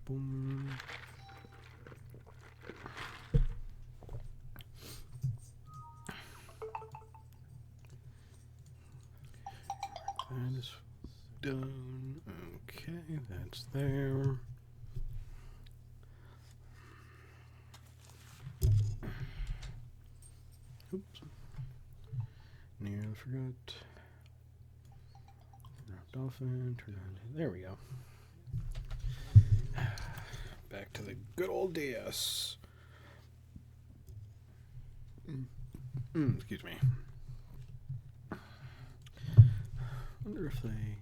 boom. That is done. Okay, that's there. Oops. Nearly forgot. Dolphin. There we go. Back to the good old DS. Excuse me. Wonder if they...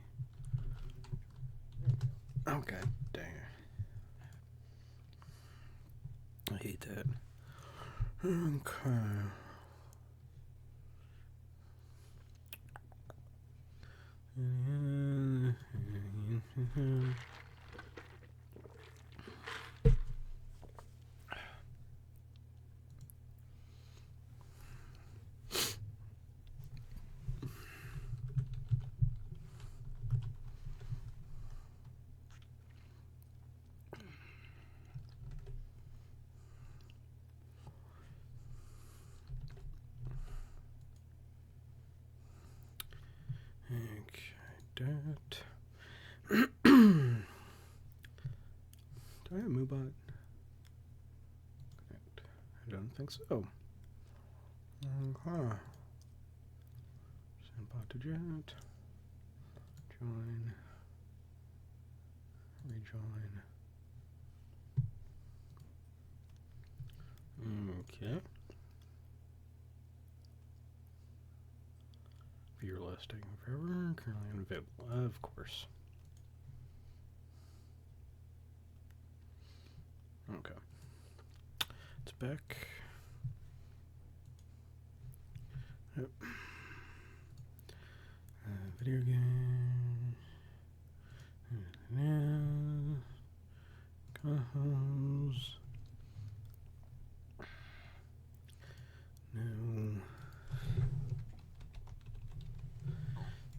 Okay, dang it. I hate that. Okay. That. Do I have Moobot? I don't think so. Okay. Send bot to jet. Join. Rejoin. Okay. Viewer list taking forever. Currently unavailable. Of course. Okay. It's back. Yep. Video game. Cohoes. No.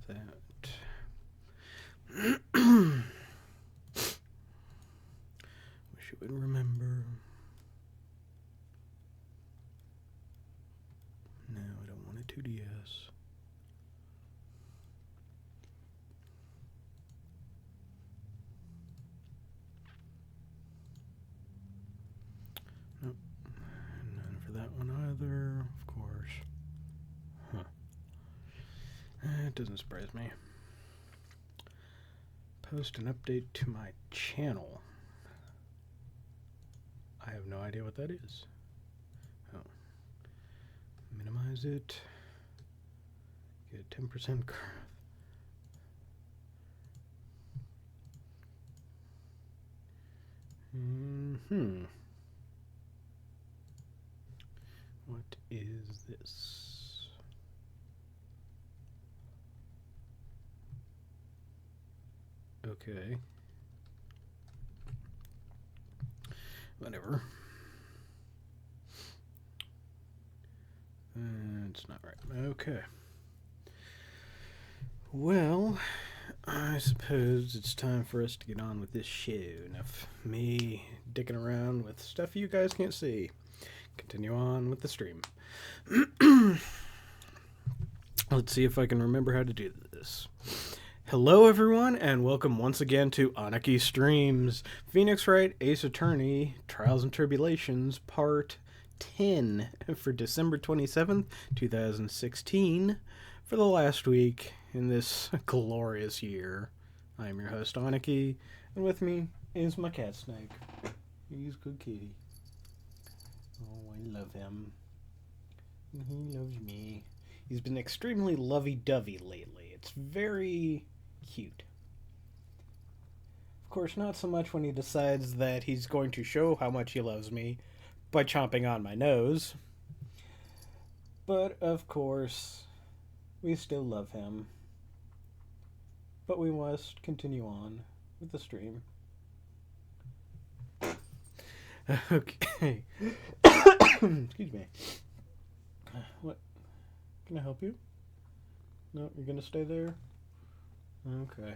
That. Wish you would remember. No, I don't want a 2DS. Nope. None for that one either, of course. Huh. It doesn't surprise me. Post an update to my channel. I have no idea what that is. Oh. Minimize it. Get 10% growth. What is this? Okay. Whatever. It's not right. Okay. Well, I suppose it's time for us to get on with this show. Enough me dicking around with stuff you guys can't see. Continue on with the stream. Let's see if I can remember how to do this. Hello, everyone, and welcome once again to Aniki Streams, Phoenix Wright, Ace Attorney, Trials and Tribulations, Part 10 for December 27th, 2016, for the last week in this glorious year. I am your host, Aniki, and with me is my cat Snake. He's a good kitty. Oh, I love him. And he loves me. He's been extremely lovey-dovey lately. It's very cute. Of course, not so much when he decides that he's going to show how much he loves me by chomping on my nose. But, of course, we still love him. But we must continue on with the stream. Okay. Excuse me. What? Can I help you? No, you're gonna stay there? Okay.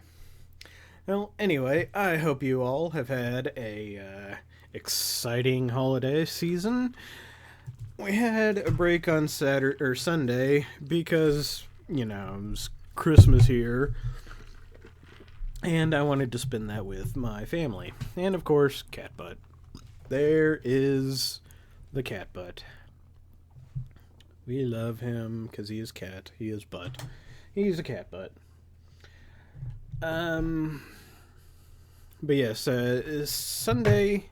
Well, anyway, I hope you all have had a exciting holiday season. We had a break on Saturday or Sunday because it was Christmas here, and I wanted to spend that with my family, and of course, cat butt. There is the cat butt. We love him because he is cat. He is butt. He's a cat butt. But yes, Sunday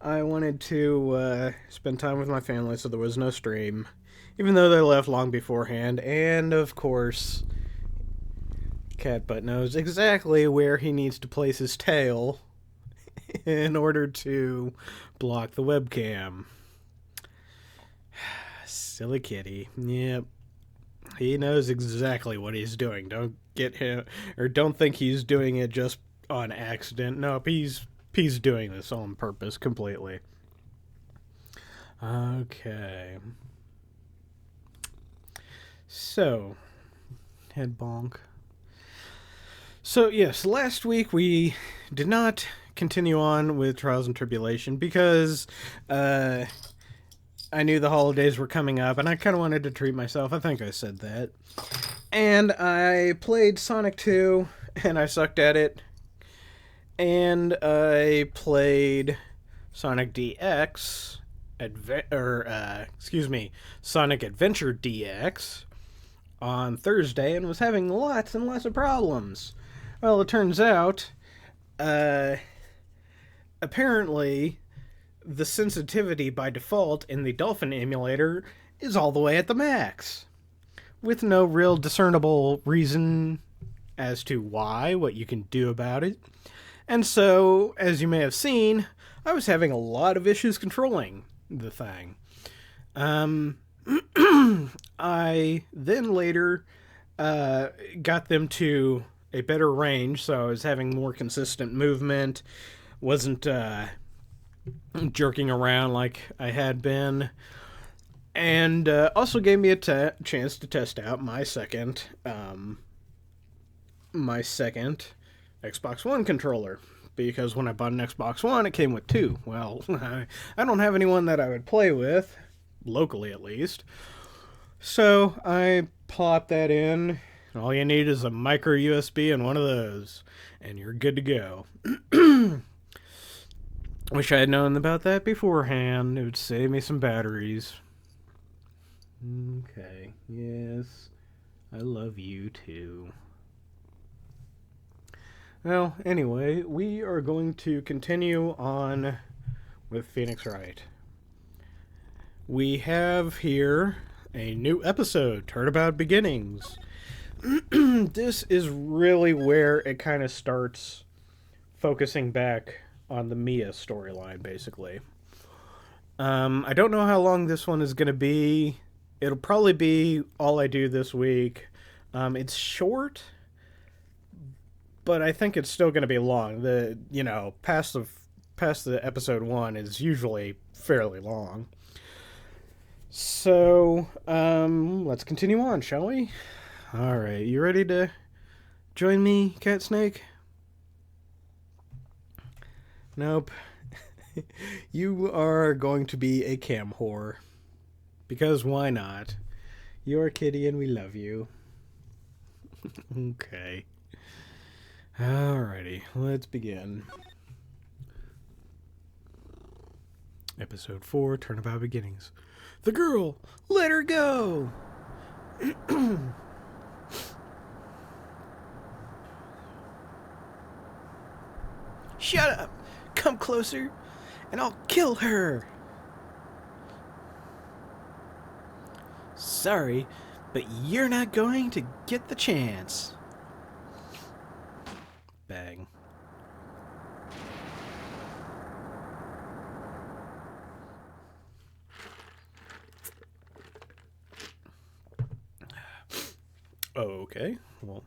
I wanted to spend time with my family, so there was no stream, even though they left long beforehand. And of course, Cat Butt knows exactly where he needs to place his tail in order to block the webcam. Silly kitty. Yep. He knows exactly what he's doing. Don't get him, or don't think he's doing it just on accident. Nope, he's doing this on purpose completely. Okay. So, head bonk. So, yes, last week we did not continue on with Trials and Tribulation because I knew the holidays were coming up and I kind of wanted to treat myself. I think I said that. And I played Sonic 2 and I sucked at it. And I played Sonic DX, Sonic Adventure DX on Thursday and was having lots and lots of problems. Well, it turns out, apparently, the sensitivity by default in the Dolphin emulator is all the way at the max, with no real discernible reason as to why, what you can do about it. And so, as you may have seen, I was having a lot of issues controlling the thing. I then later got them to a better range, so I was having more consistent movement, wasn't jerking around like I had been, and also gave me a chance to test out my second Xbox One controller, because when I bought an Xbox One, it came with two. Well, I don't have anyone that I would play with, locally at least, so I popped that in. All you need is a micro USB and one of those, and you're good to go. Wish I had known about that beforehand. It would save me some batteries. Okay, yes, I love you too. Well, anyway, we are going to continue on with Phoenix Wright. We have here a new episode, Turnabout Beginnings. This is really where it kind of starts focusing back on the Mia storyline, basically. I don't know how long this one is going to be. It'll probably be all I do this week. It's short, but I think it's still going to be long. Past the episode 1 is usually fairly long. So, let's continue on, shall we? Alright, you ready to join me, Cat Snake? Nope. You are going to be a cam whore. Because why not? You're a kitty and we love you. Okay. Alrighty, let's begin. Episode 4, Turnabout Beginnings. The girl! Let her go! Shut up! Come closer, and I'll kill her! Sorry, but you're not going to get the chance. Bang. Okay, well,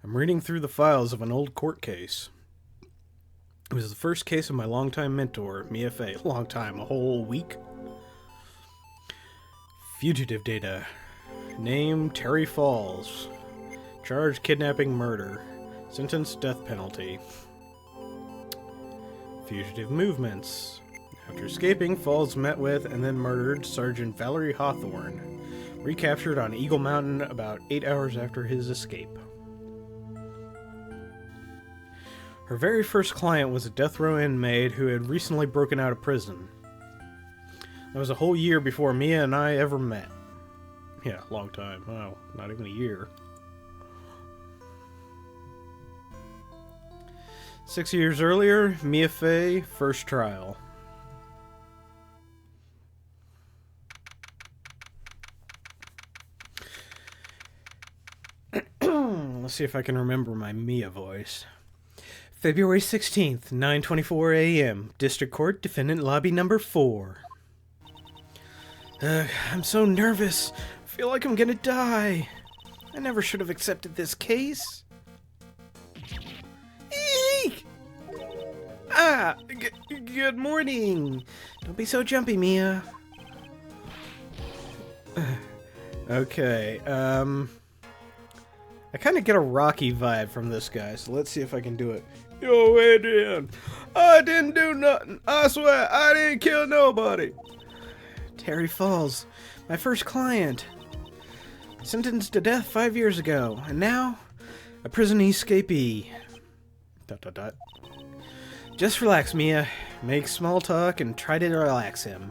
I'm reading through the files of an old court case. It was the first case of my longtime mentor, Mia Fey. Long time, a whole week. Fugitive data. Name, Terry Falls. Charge, kidnapping, murder. Sentence, death penalty. Fugitive movements. After escaping, Falls met with and then murdered Sergeant Valerie Hawthorne. Recaptured on Eagle Mountain about 8 hours after his escape. Her very first client was a death row inmate who had recently broken out of prison. That was a whole year before Mia and I ever met. Yeah, long time. Wow, not even a year. 6 years earlier, Mia Fey, first trial. Let's see if I can remember my Mia voice. February 16th, 9:24 a.m. District Court, Defendant Lobby Number 4. I'm so nervous. I feel like I'm gonna die. I never should have accepted this case. Eek! Good morning. Don't be so jumpy, Mia. Okay, I kind of get a Rocky vibe from this guy, so let's see if I can do it. Yo, Adrian, I didn't do nothing. I swear, I didn't kill nobody. Terry Falls, my first client. Sentenced to death 5 years ago, and now, a prison escapee. ... Just relax, Mia. Make small talk and try to relax him.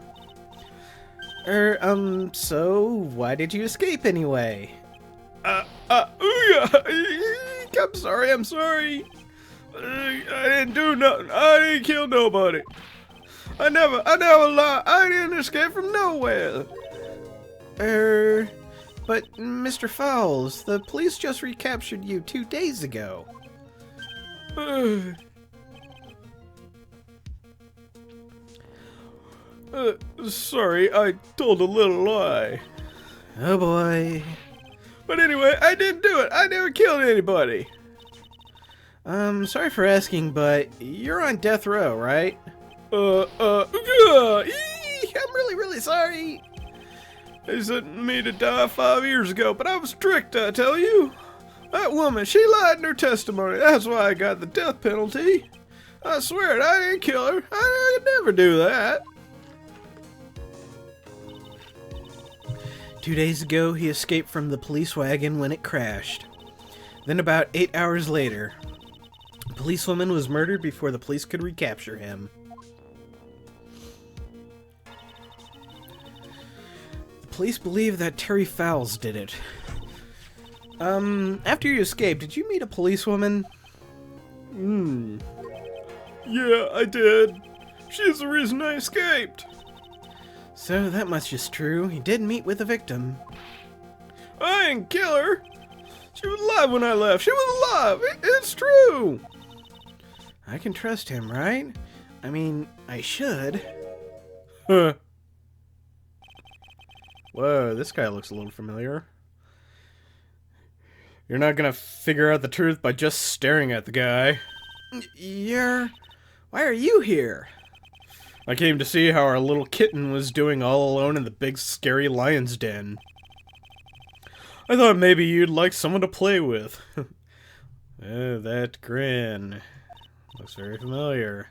So, why did you escape anyway? I'm sorry. I didn't do nothing. I didn't kill nobody. I never lied. I didn't escape from nowhere. But Mr. Fowles, the police just recaptured you 2 days ago. Sorry, I told a little lie. Oh boy. But anyway, I didn't do it. I never killed anybody. Sorry for asking, but you're on death row, right? I'm really sorry. They sent me to die 5 years ago, but I was tricked, I tell you. That woman, she lied in her testimony. That's why I got the death penalty. I swear it, I didn't kill her. I could never do that. 2 days ago, he escaped from the police wagon when it crashed. Then about 8 hours later, a policewoman was murdered before the police could recapture him. The police believe that Terry Fowles did it. After you escaped, did you meet a policewoman? Yeah, I did. She's the reason I escaped. So that much is true. He did meet with the victim. I didn't kill her. She was alive when I left. She was alive. It's true. I can trust him, right? I mean, I should. Huh. Whoa, this guy looks a little familiar. You're not gonna figure out the truth by just staring at the guy. Why are you here? I came to see how our little kitten was doing all alone in the big scary lion's den. I thought maybe you'd like someone to play with. Oh, that grin. Looks very familiar.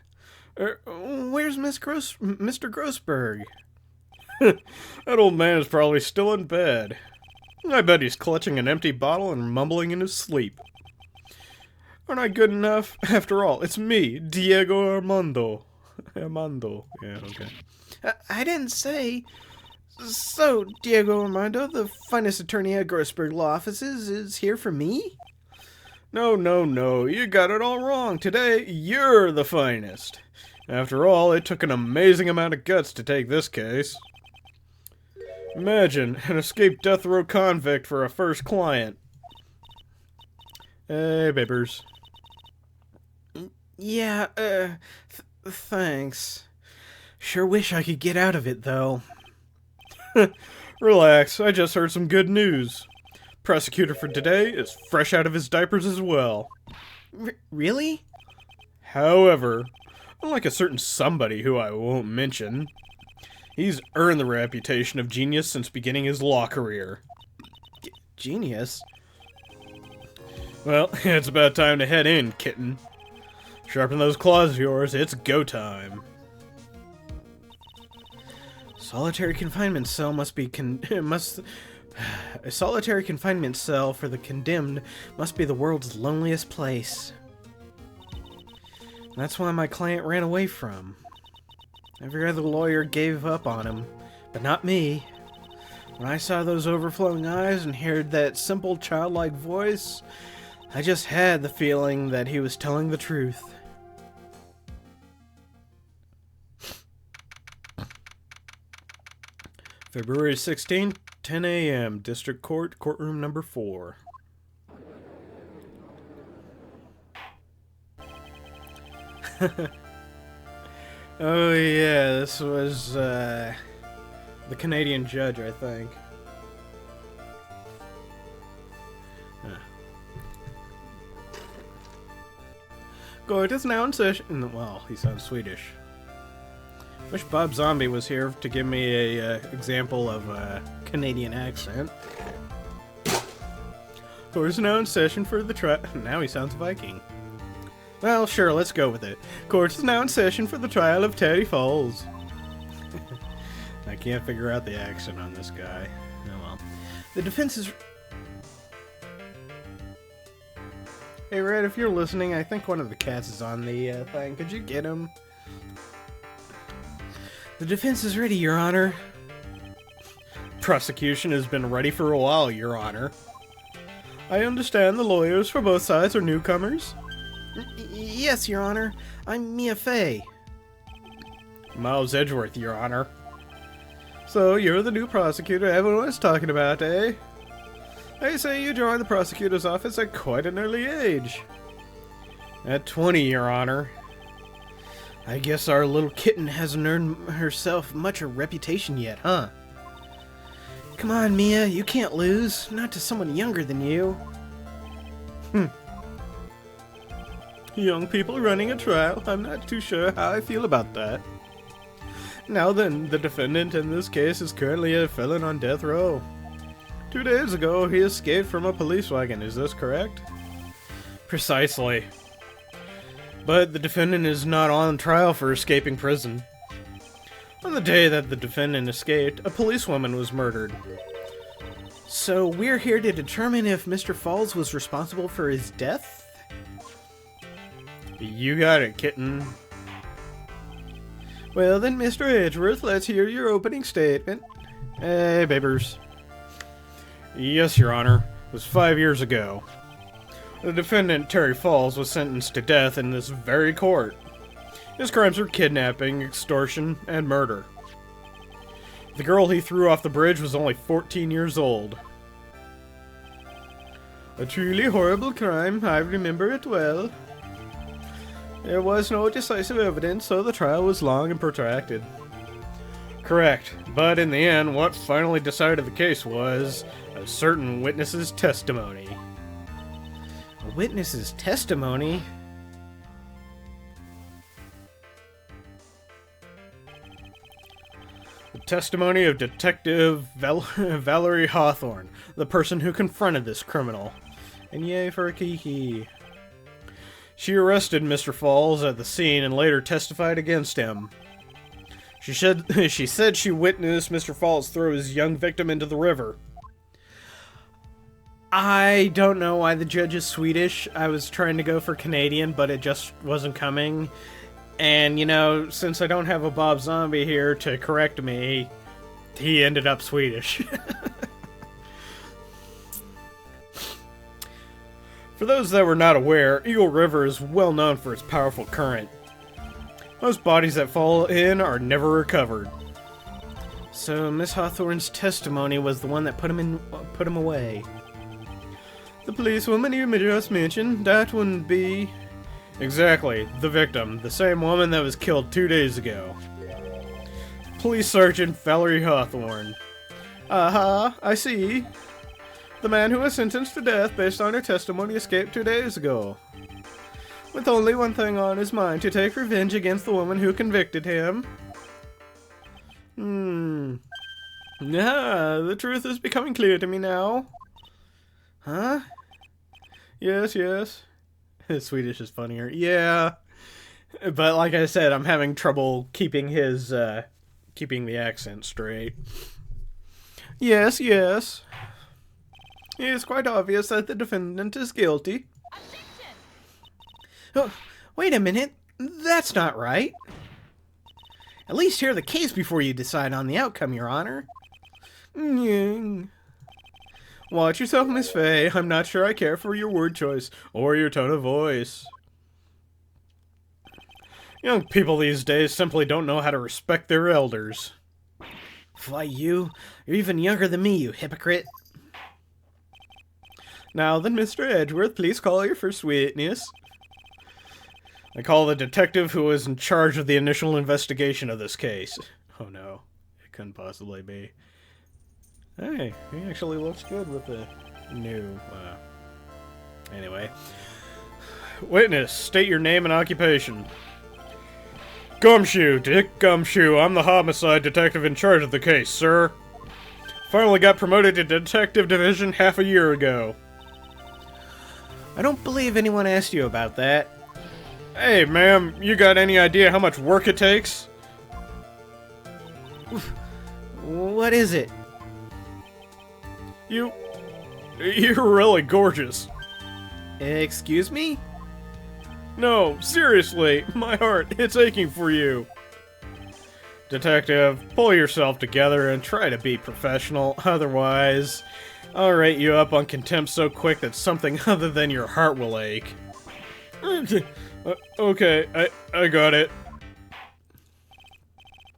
Where's Mr. Grossberg? That old man is probably still in bed. I bet he's clutching an empty bottle and mumbling in his sleep. Aren't I good enough? After all, it's me, Diego Armando. Armando. Yeah, okay. I didn't say... So, Diego Armando, the finest attorney at Grossberg Law Offices, is here for me? No. You got it all wrong. Today, you're the finest. After all, it took an amazing amount of guts to take this case. Imagine, an escaped death row convict for a first client. Hey, babers. Yeah, thanks. Sure wish I could get out of it, though. Relax, I just heard some good news. Prosecutor for today is fresh out of his diapers as well. Really? However, unlike a certain somebody who I won't mention, he's earned the reputation of genius since beginning his law career. Genius? Well, it's about time to head in, kitten. Sharpen those claws of yours, it's go time. Solitary confinement cell must be a solitary confinement cell for the condemned must be the world's loneliest place. That's why my client ran away from. Every other lawyer gave up on him, but not me. When I saw those overflowing eyes and heard that simple childlike voice, I just had the feeling that he was telling the truth. February 16th, 10 a.m., District Court, Courtroom Number 4. Oh yeah, this was the Canadian judge, I think. Court is now in session. Well, he sounds Swedish. Wish Bob Zombie was here to give me a example of a Canadian accent. Court is now in session for the trial. Now he sounds Viking. Well, sure, let's go with it. Court is now in session for the trial of Terry Falls. I can't figure out the accent on this guy. Oh well. The defense is... Hey, Red, if you're listening, I think one of the cats is on the thing. Could you get him? The defense is ready, Your Honor. Prosecution has been ready for a while, Your Honor. I understand the lawyers for both sides are newcomers. Yes, Your Honor. I'm Mia Fey. Miles Edgeworth, Your Honor. So, you're the new prosecutor everyone is talking about, eh? They say you joined the prosecutor's office at quite an early age. At 20, Your Honor. I guess our little kitten hasn't earned herself much a reputation yet, huh? Come on, Mia, you can't lose. Not to someone younger than you. Young people running a trial. I'm not too sure how I feel about that. Now then, the defendant in this case is currently a felon on death row. 2 days ago, he escaped from a police wagon. Is this correct? Precisely. But the defendant is not on trial for escaping prison. On the day that the defendant escaped, a policewoman was murdered. So we're here to determine if Mr. Falls was responsible for his death? You got it, kitten. Well then, Mr. Edgeworth, let's hear your opening statement. Hey, babers. Yes, Your Honor. It was 5 years ago. The defendant, Terry Falls, was sentenced to death in this very court. His crimes were kidnapping, extortion, and murder. The girl he threw off the bridge was only 14 years old. A truly horrible crime, I remember it well. There was no decisive evidence, so the trial was long and protracted. Correct, but in the end, what finally decided the case was a certain witness's testimony. A witness's testimony? The testimony of Detective Valerie Hawthorne, the person who confronted this criminal. And yay for a kiki. She arrested Mr. Falls at the scene and later testified against him. She said she witnessed Mr. Falls throw his young victim into the river. I don't know why the judge is Swedish. I was trying to go for Canadian, but it just wasn't coming. And, you know, since I don't have a Bob Zombie here to correct me, he ended up Swedish. For those that were not aware, Eagle River is well known for its powerful current. Most bodies that fall in are never recovered. So Miss Hawthorne's testimony was the one that put him away. The policewoman you just mentioned, that wouldn't be... Exactly, the victim, the same woman that was killed 2 days ago. Police Sergeant Valerie Hawthorne. Aha, I see. The man who was sentenced to death based on her testimony escaped 2 days ago. With only one thing on his mind, to take revenge against the woman who convicted him. The truth is becoming clear to me now. Huh? Yes. Swedish is funnier. Yeah. But like I said, I'm having trouble keeping keeping the accent straight. Yes, yes. It is quite obvious that the defendant is guilty. Oh, wait a minute. That's not right. At least hear the case before you decide on the outcome, Your Honor. Watch yourself, Miss Fay. I'm not sure I care for your word choice or your tone of voice. Young people these days simply don't know how to respect their elders. Why, you're even younger than me, you hypocrite. Now then, Mr. Edgeworth, please call your first witness. I call the detective who was in charge of the initial investigation of this case. Oh no, it couldn't possibly be. Hey, he actually looks good with the new, Anyway. Witness, state your name and occupation. Gumshoe, Dick Gumshoe. I'm the homicide detective in charge of the case, sir. Finally got promoted to Detective Division half a year ago. I don't believe anyone asked you about that. Hey, ma'am, you got any idea how much work it takes? What is it? You're really gorgeous. Excuse me? No, seriously, my heart, it's aching for you. Detective, pull yourself together and try to be professional, otherwise, I'll rate you up on contempt so quick that something other than your heart will ache. Okay, I got it.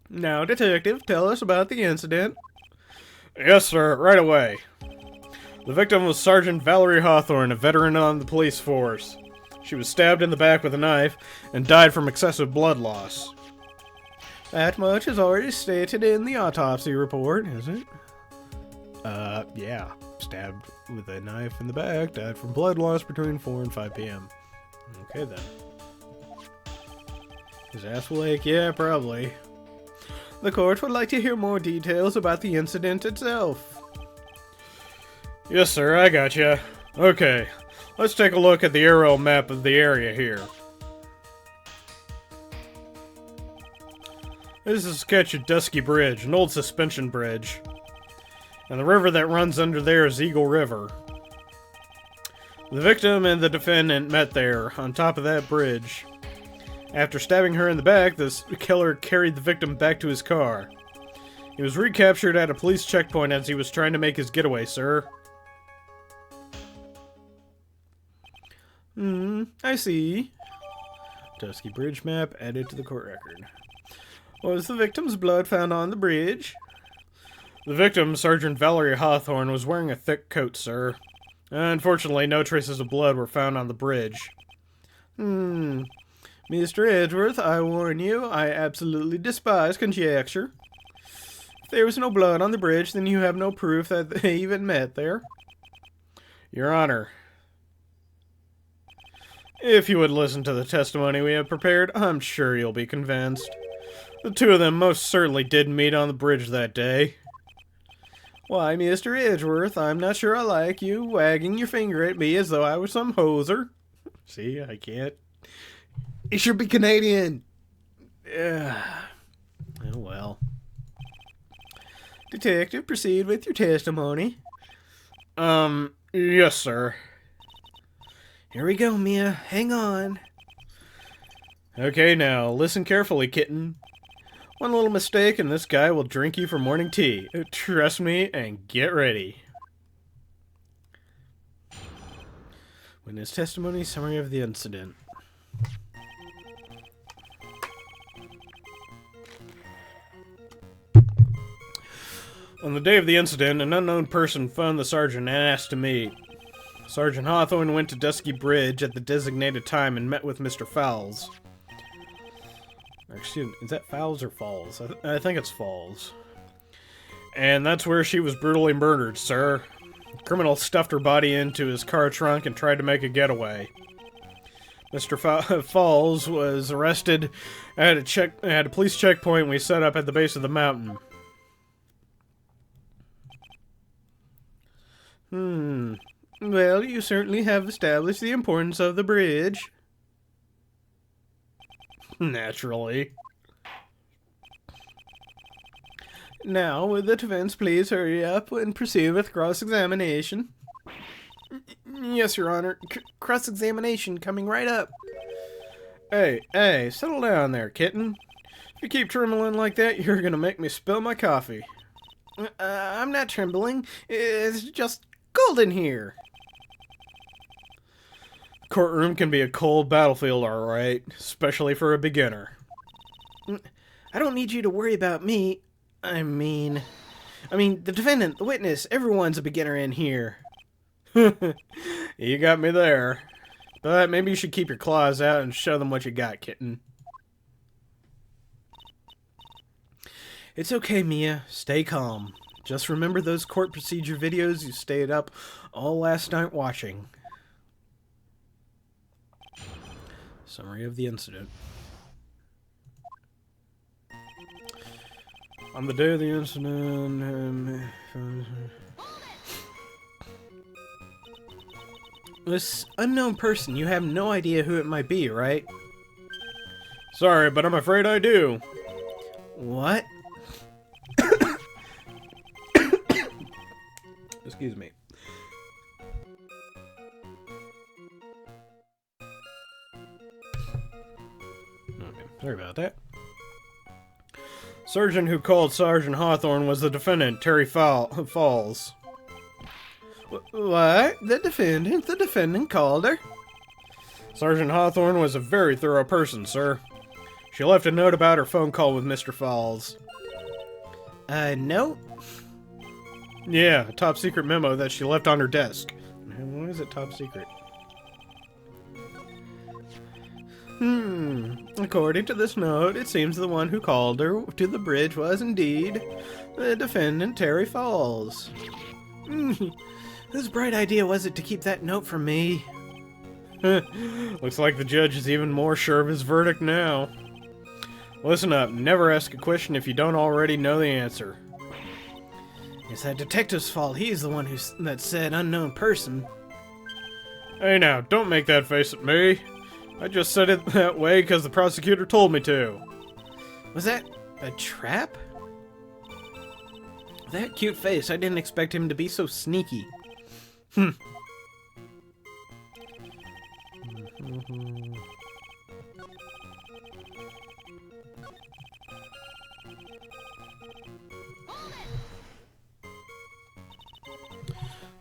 Now, Detective, tell us about the incident. Yes, sir, right away. The victim was Sergeant Valerie Hawthorne, a veteran on the police force. She was stabbed in the back with a knife and died from excessive blood loss. That much is already stated in the autopsy report, is it? Yeah. Stabbed with a knife in the back, died from blood loss between 4 and 5 p.m. Okay, then. His ass will ache? Yeah, probably. The court would like to hear more details about the incident itself. Yes, sir, I gotcha. Okay, let's take a look at the aerial map of the area here. This is a sketch of Dusky Bridge, an old suspension bridge. And the river that runs under there is Eagle River. The victim and the defendant met there, on top of that bridge. After stabbing her in the back, the killer carried the victim back to his car. He was recaptured at a police checkpoint as he was trying to make his getaway, sir. I see. Dusky Bridge map added to the court record. Was the victim's blood found on the bridge? The victim, Sergeant Valerie Hawthorne, was wearing a thick coat, sir. Unfortunately, no traces of blood were found on the bridge. Mr. Edgeworth, I warn you, I absolutely despise conjecture. If there was no blood on the bridge, then you have no proof that they even met there. Your Honor, if you would listen to the testimony we have prepared, I'm sure you'll be convinced. The two of them most certainly did meet on the bridge that day. Why, Mr. Edgeworth, I'm not sure I like you wagging your finger at me as though I was some hoser. See, I can't. It should be Canadian. Oh, well. Detective, proceed with your testimony. Yes, sir. Here we go, Mia. Hang on. Okay, now, listen carefully, kitten. One little mistake and this guy will drink you for morning tea. Trust me and get ready. Witness testimony, summary of the incident. On the day of the incident, an unknown person phoned the sergeant and asked to meet. Sergeant Hawthorne went to Dusky Bridge at the designated time and met with Mr. Fowles. Excuse me, is that Fowles or Falls? I think it's Falls. And that's where she was brutally murdered, sir. The criminal stuffed her body into his car trunk and tried to make a getaway. Mr. Falls was arrested at a police checkpoint we set up at the base of the mountain. Well, you certainly have established the importance of the bridge. Naturally. Now, would the defense please hurry up and proceed with cross-examination? Yes, Your Honor. Cross-examination coming right up. Hey, settle down there, kitten. If you keep trembling like that, you're gonna make me spill my coffee. I'm not trembling. It's just cold in here. Courtroom can be a cold battlefield, alright. Especially for a beginner. I don't need you to worry about me. I mean, the defendant, the witness, everyone's a beginner in here. You got me there. But maybe you should keep your claws out and show them what you got, kitten. It's okay, Mia. Stay calm. Just remember those court procedure videos you stayed up all last night watching. Summary of the incident. On the day of the incident, this unknown person, you have no idea who it might be, right? Sorry, but I'm afraid I do. What? Excuse me. Okay, sorry about that. Surgeon who called Sergeant Hawthorne was the defendant, Terry Falls. What? The defendant? The defendant called her? Sergeant Hawthorne was a very thorough person, sir. She left a note about her phone call with Mr. Falls. A note? Yeah, a top secret memo that she left on her desk. Why is it top secret? According to this note, it seems the one who called her to the bridge was indeed the defendant, Terry Falls. Whose bright idea was it to keep that note from me? Looks like the judge is even more sure of his verdict now. Listen up, never ask a question if you don't already know the answer. It's that detective's fault. He's the one that said unknown person. Hey now, don't make that face at me. I just said it that way because the prosecutor told me to. Was that a trap? That cute face, I didn't expect him to be so sneaky.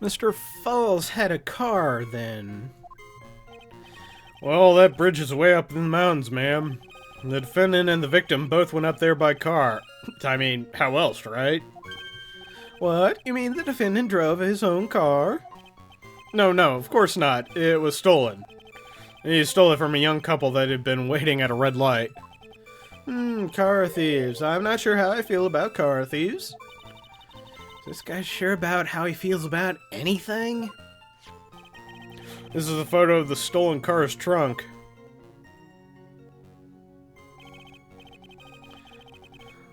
Mr. Falls had a car, then. Well, that bridge is way up in the mountains, ma'am. The defendant and the victim both went up there by car. I mean, how else, right? What? You mean the defendant drove his own car? No, of course not. It was stolen. He stole it from a young couple that had been waiting at a red light. Car thieves. I'm not sure how I feel about car thieves. Is this guy sure about how he feels about anything? This is a photo of the stolen car's trunk.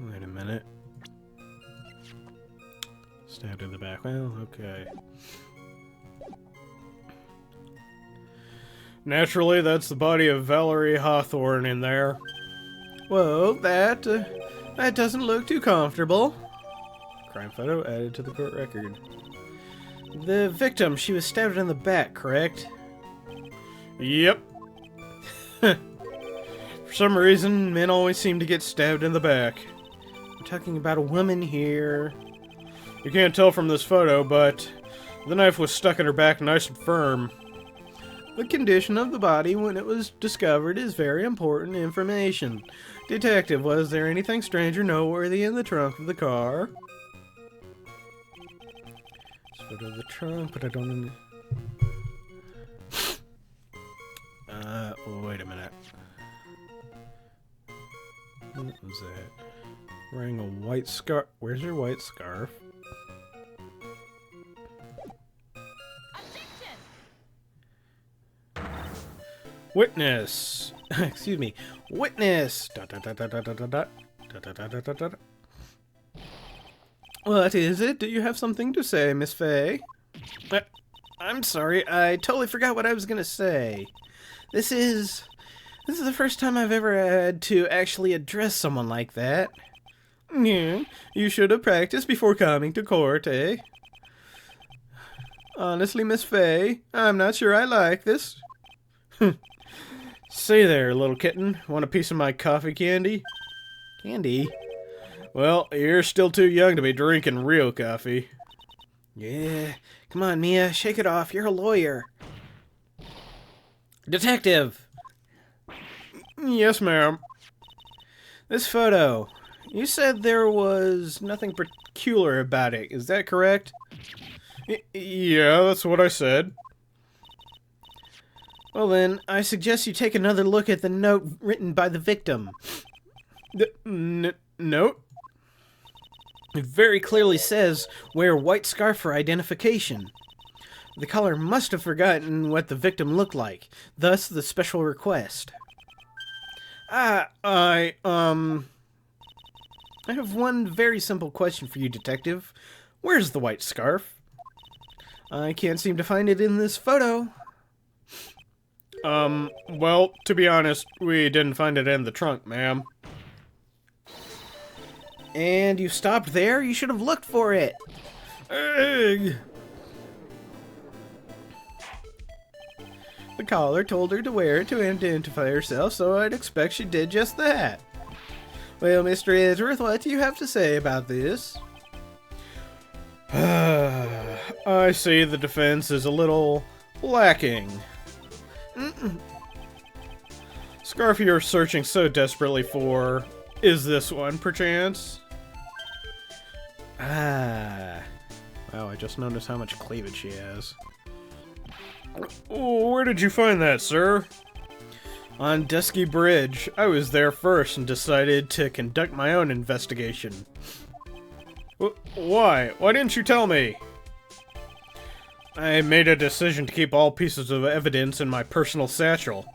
Wait a minute. Stabbed in the back. Well, okay. Naturally, that's the body of Valerie Hawthorne in there. Whoa, that doesn't look too comfortable. Crime photo added to the court record. The victim, she was stabbed in the back, correct? Yep. For some reason, men always seem to get stabbed in the back. We're talking about a woman here. You can't tell from this photo, but the knife was stuck in her back nice and firm. The condition of the body when it was discovered is very important information. Detective, was there anything strange or noteworthy in the trunk of the car? Photo of the trunk, but I don't... wait a minute. What was that? Wearing a white scarf. Where's your white scarf? Witness! Excuse me. Witness! What is it? Do you have something to say, Miss Faye? I'm sorry, I totally forgot what I was gonna say. This is This is the first time I've ever had to actually address someone like that. Yeah, you should have practiced before coming to court, eh? Honestly, Miss Fay, I'm not sure I like this. Say there, little kitten. Want a piece of my coffee candy? Candy? Well, you're still too young to be drinking real coffee. Yeah, come on, Mia, shake it off. You're a lawyer. Detective! Yes, ma'am. This photo. You said there was nothing peculiar about it. Is that correct? Yeah, that's what I said. Well then, I suggest you take another look at the note written by the victim. The note? It very clearly says, wear white scarf for identification. The caller must have forgotten what the victim looked like, thus the special request. I have one very simple question for you, Detective. Where's the white scarf? I can't seem to find it in this photo. Well, to be honest, we didn't find it in the trunk, ma'am. And you stopped there? You should have looked for it. Egg. The caller told her to wear it to identify herself, so I'd expect she did just that. Well, Mr. Edgeworth, what do you have to say about this? I see the defense is a little lacking. Scarf you're searching so desperately for, is this one, perchance? Wow, I just noticed how much cleavage she has. Where did you find that, sir? On Dusky Bridge. I was there first and decided to conduct my own investigation. Why? Why didn't you tell me? I made a decision to keep all pieces of evidence in my personal satchel.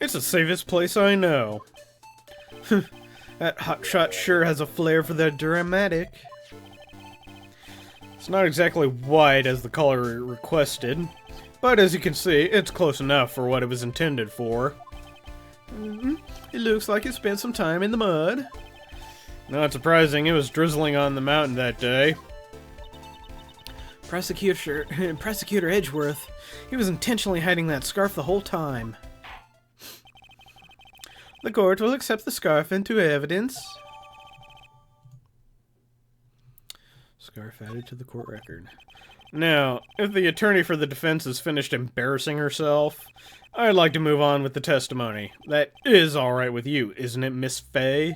It's the safest place I know. That hotshot sure has a flair for the dramatic. It's not exactly white as the caller requested, but as you can see, it's close enough for what it was intended for. It looks like it spent some time in the mud. Not surprising, it was drizzling on the mountain that day. Prosecutor Edgeworth, he was intentionally hiding that scarf the whole time. The court will accept the scarf into evidence. Scarf added to the court record. Now, if the attorney for the defense has finished embarrassing herself, I'd like to move on with the testimony. That is alright with you, isn't it, Miss Fay?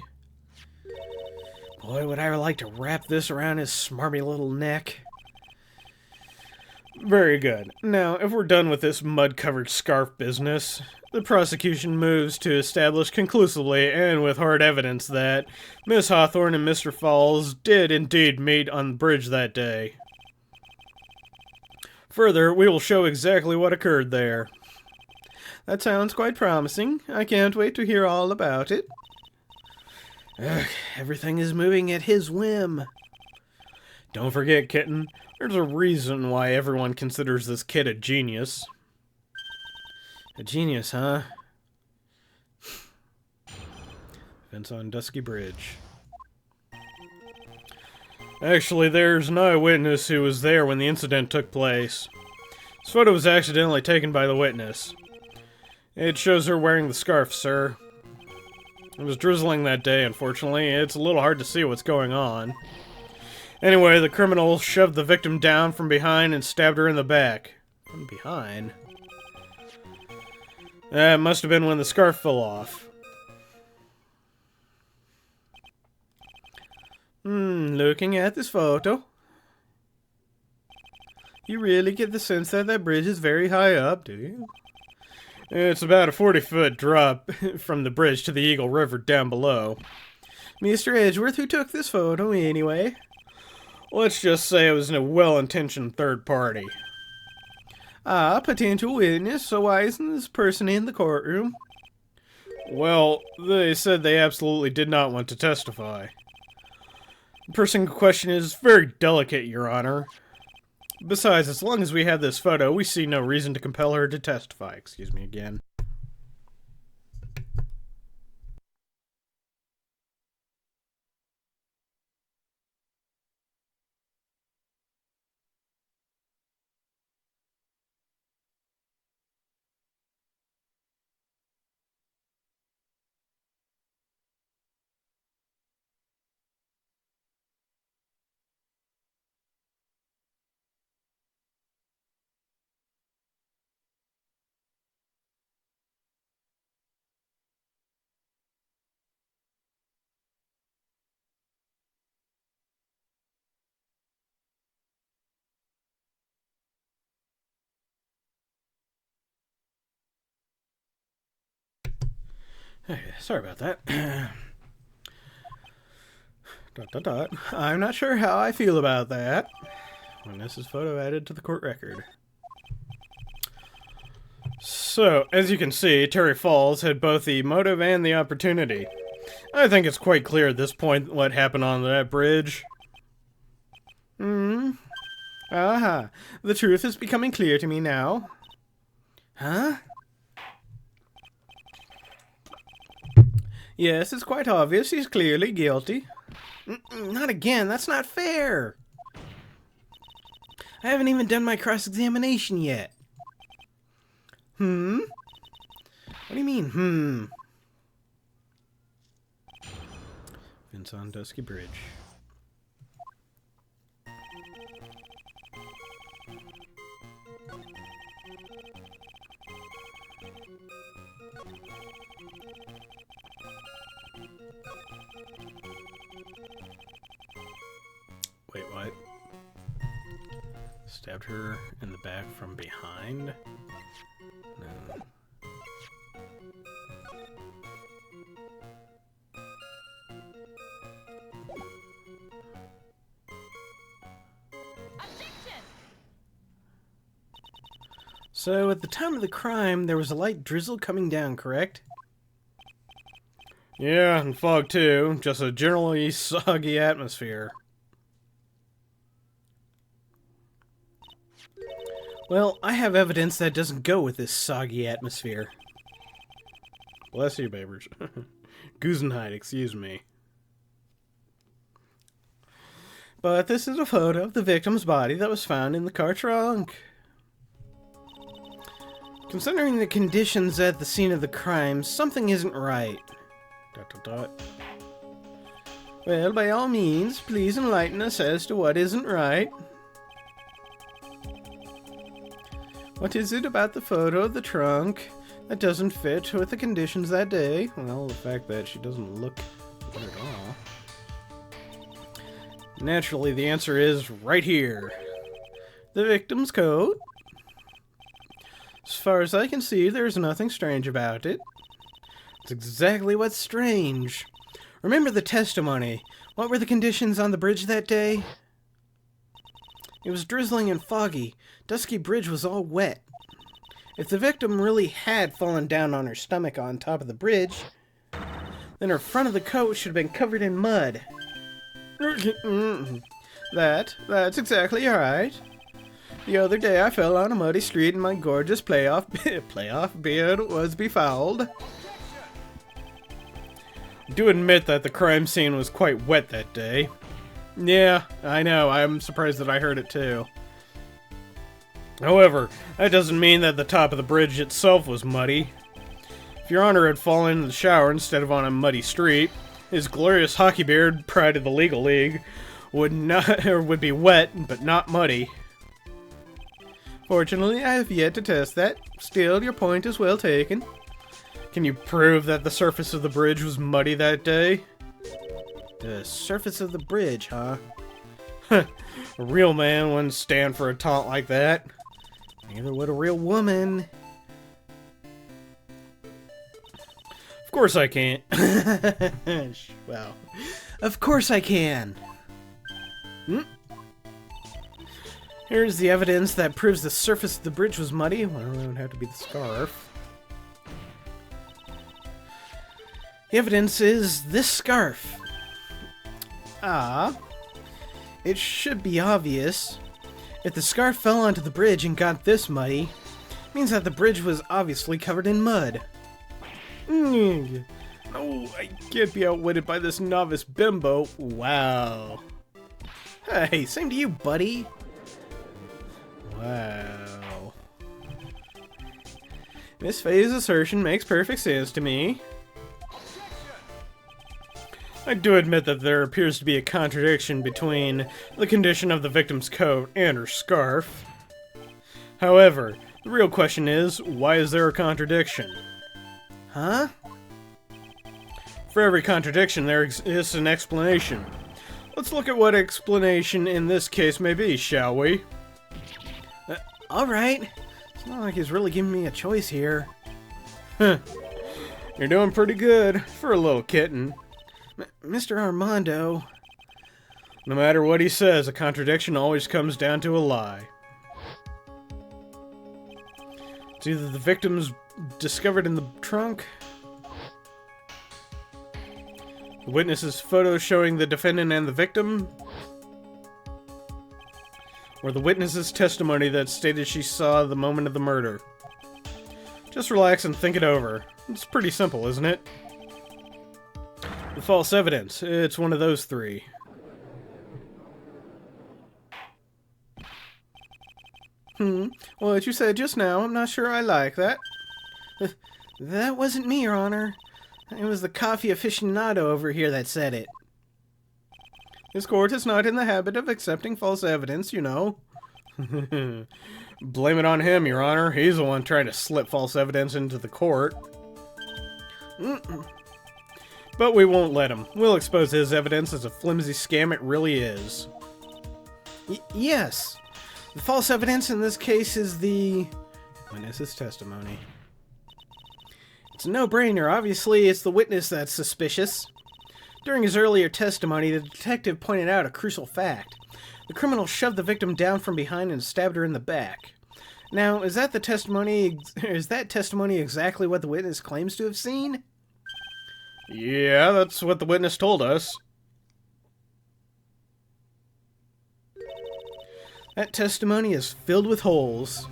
Boy, would I like to wrap this around his smarmy little neck. Very good. Now, if we're done with this mud-covered scarf business, the prosecution moves to establish conclusively and with hard evidence that Miss Hawthorne and Mr. Falls did indeed meet on the bridge that day. Further, we will show exactly what occurred there. That sounds quite promising. I can't wait to hear all about it. Ugh, everything is moving at his whim. Don't forget, kitten, there's a reason why everyone considers this kid a genius. A genius, huh? Events on Dusky Bridge. Actually, there's an eyewitness who was there when the incident took place. This photo was accidentally taken by the witness. It shows her wearing the scarf, sir. It was drizzling that day, unfortunately. It's a little hard to see what's going on. Anyway, the criminal shoved the victim down from behind and stabbed her in the back. From behind? That must have been when the scarf fell off. Looking at this photo, you really get the sense that that bridge is very high up, do you? It's about a 40-foot drop from the bridge to the Eagle River down below. Mr. Edgeworth, who took this photo anyway? Let's just say it was a well-intentioned third party. Ah, potential witness, so why isn't this person in the courtroom? Well, they said they absolutely did not want to testify. The person in question is very delicate, Your Honor. Besides, as long as we have this photo, we see no reason to compel her to testify. Excuse me again. Sorry about that. I'm not sure how I feel about that. Witness's photo added to the court record. So, as you can see, Terry Falls had both the motive and the opportunity. I think it's quite clear at this point what happened on that bridge. Aha. The truth is becoming clear to me now. Huh? Yes, it's quite obvious he's clearly guilty. Not again, that's not fair. I haven't even done my cross-examination yet. What do you mean, Vince on Dusky Bridge. Wait, what? Stabbed her in the back from behind? No. So, at the time of the crime, there was a light drizzle coming down, correct? Yeah, and fog too. Just a generally soggy atmosphere. Well, I have evidence that doesn't go with this soggy atmosphere. Bless you, Babers. Gusenheit, excuse me. But this is a photo of the victim's body that was found in the car trunk. Considering the conditions at the scene of the crime, something isn't right. ... Well, by all means, please enlighten us as to what isn't right. What is it about the photo of the trunk that doesn't fit with the conditions that day? Well, the fact that she doesn't look good at all. Naturally, the answer is right here. The victim's coat. As far as I can see, there's nothing strange about it. It's exactly what's strange. Remember the testimony. What were the conditions on the bridge that day? It was drizzling and foggy. Dusky Bridge was all wet. If the victim really had fallen down on her stomach on top of the bridge, then her front of the coat should have been covered in mud. That's exactly right. The other day I fell on a muddy street and my gorgeous playoff beard was befouled. Do admit that the crime scene was quite wet that day. Yeah, I know. I'm surprised that I heard it too. However, that doesn't mean that the top of the bridge itself was muddy. If Your Honor had fallen in the shower instead of on a muddy street, his glorious hockey beard, pride of the legal league, would be wet but not muddy. Fortunately, I have yet to test that. Still, your point is well taken. Can you prove that the surface of the bridge was muddy that day? The surface of the bridge, huh? A real man wouldn't stand for a taunt like that. Neither would a real woman. Of course I can't. Well, of course I can. Here's the evidence that proves the surface of the bridge was muddy. Well, it would have to be the scarf. The evidence is this scarf. It should be obvious. If the scarf fell onto the bridge and got this muddy, it means that the bridge was obviously covered in mud. Oh, I can't be outwitted by this novice bimbo. Wow. Hey, same to you, buddy. Wow. Miss Faye's assertion makes perfect sense to me. I do admit that there appears to be a contradiction between the condition of the victim's coat and her scarf. However, the real question is, why is there a contradiction? Huh? For every contradiction, there exists an explanation. Let's look at what explanation in this case may be, shall we? Alright. It's not like he's really giving me a choice here. You're doing pretty good for a little kitten. Mr. Armando. No matter what he says, a contradiction always comes down to a lie. It's either the victim's discovered in the trunk, the witness's photo showing the defendant and the victim, or the witness's testimony that stated she saw the moment of the murder. Just relax and think it over. It's pretty simple, isn't it? The false evidence. It's one of those three. What you said just now, I'm not sure I like that. That wasn't me, Your Honor. It was the coffee aficionado over here that said it. This court is not in the habit of accepting false evidence, you know. Blame it on him, Your Honor. He's the one trying to slip false evidence into the court. But we won't let him. We'll expose his evidence as a flimsy scam it really is. Yes. The false evidence in this case is the witness's testimony. It's a no-brainer. Obviously, it's the witness that's suspicious. During his earlier testimony, the detective pointed out a crucial fact. The criminal shoved the victim down from behind and stabbed her in the back. Now, is that testimony exactly what the witness claims to have seen? Yeah, that's what the witness told us. That testimony is filled with holes.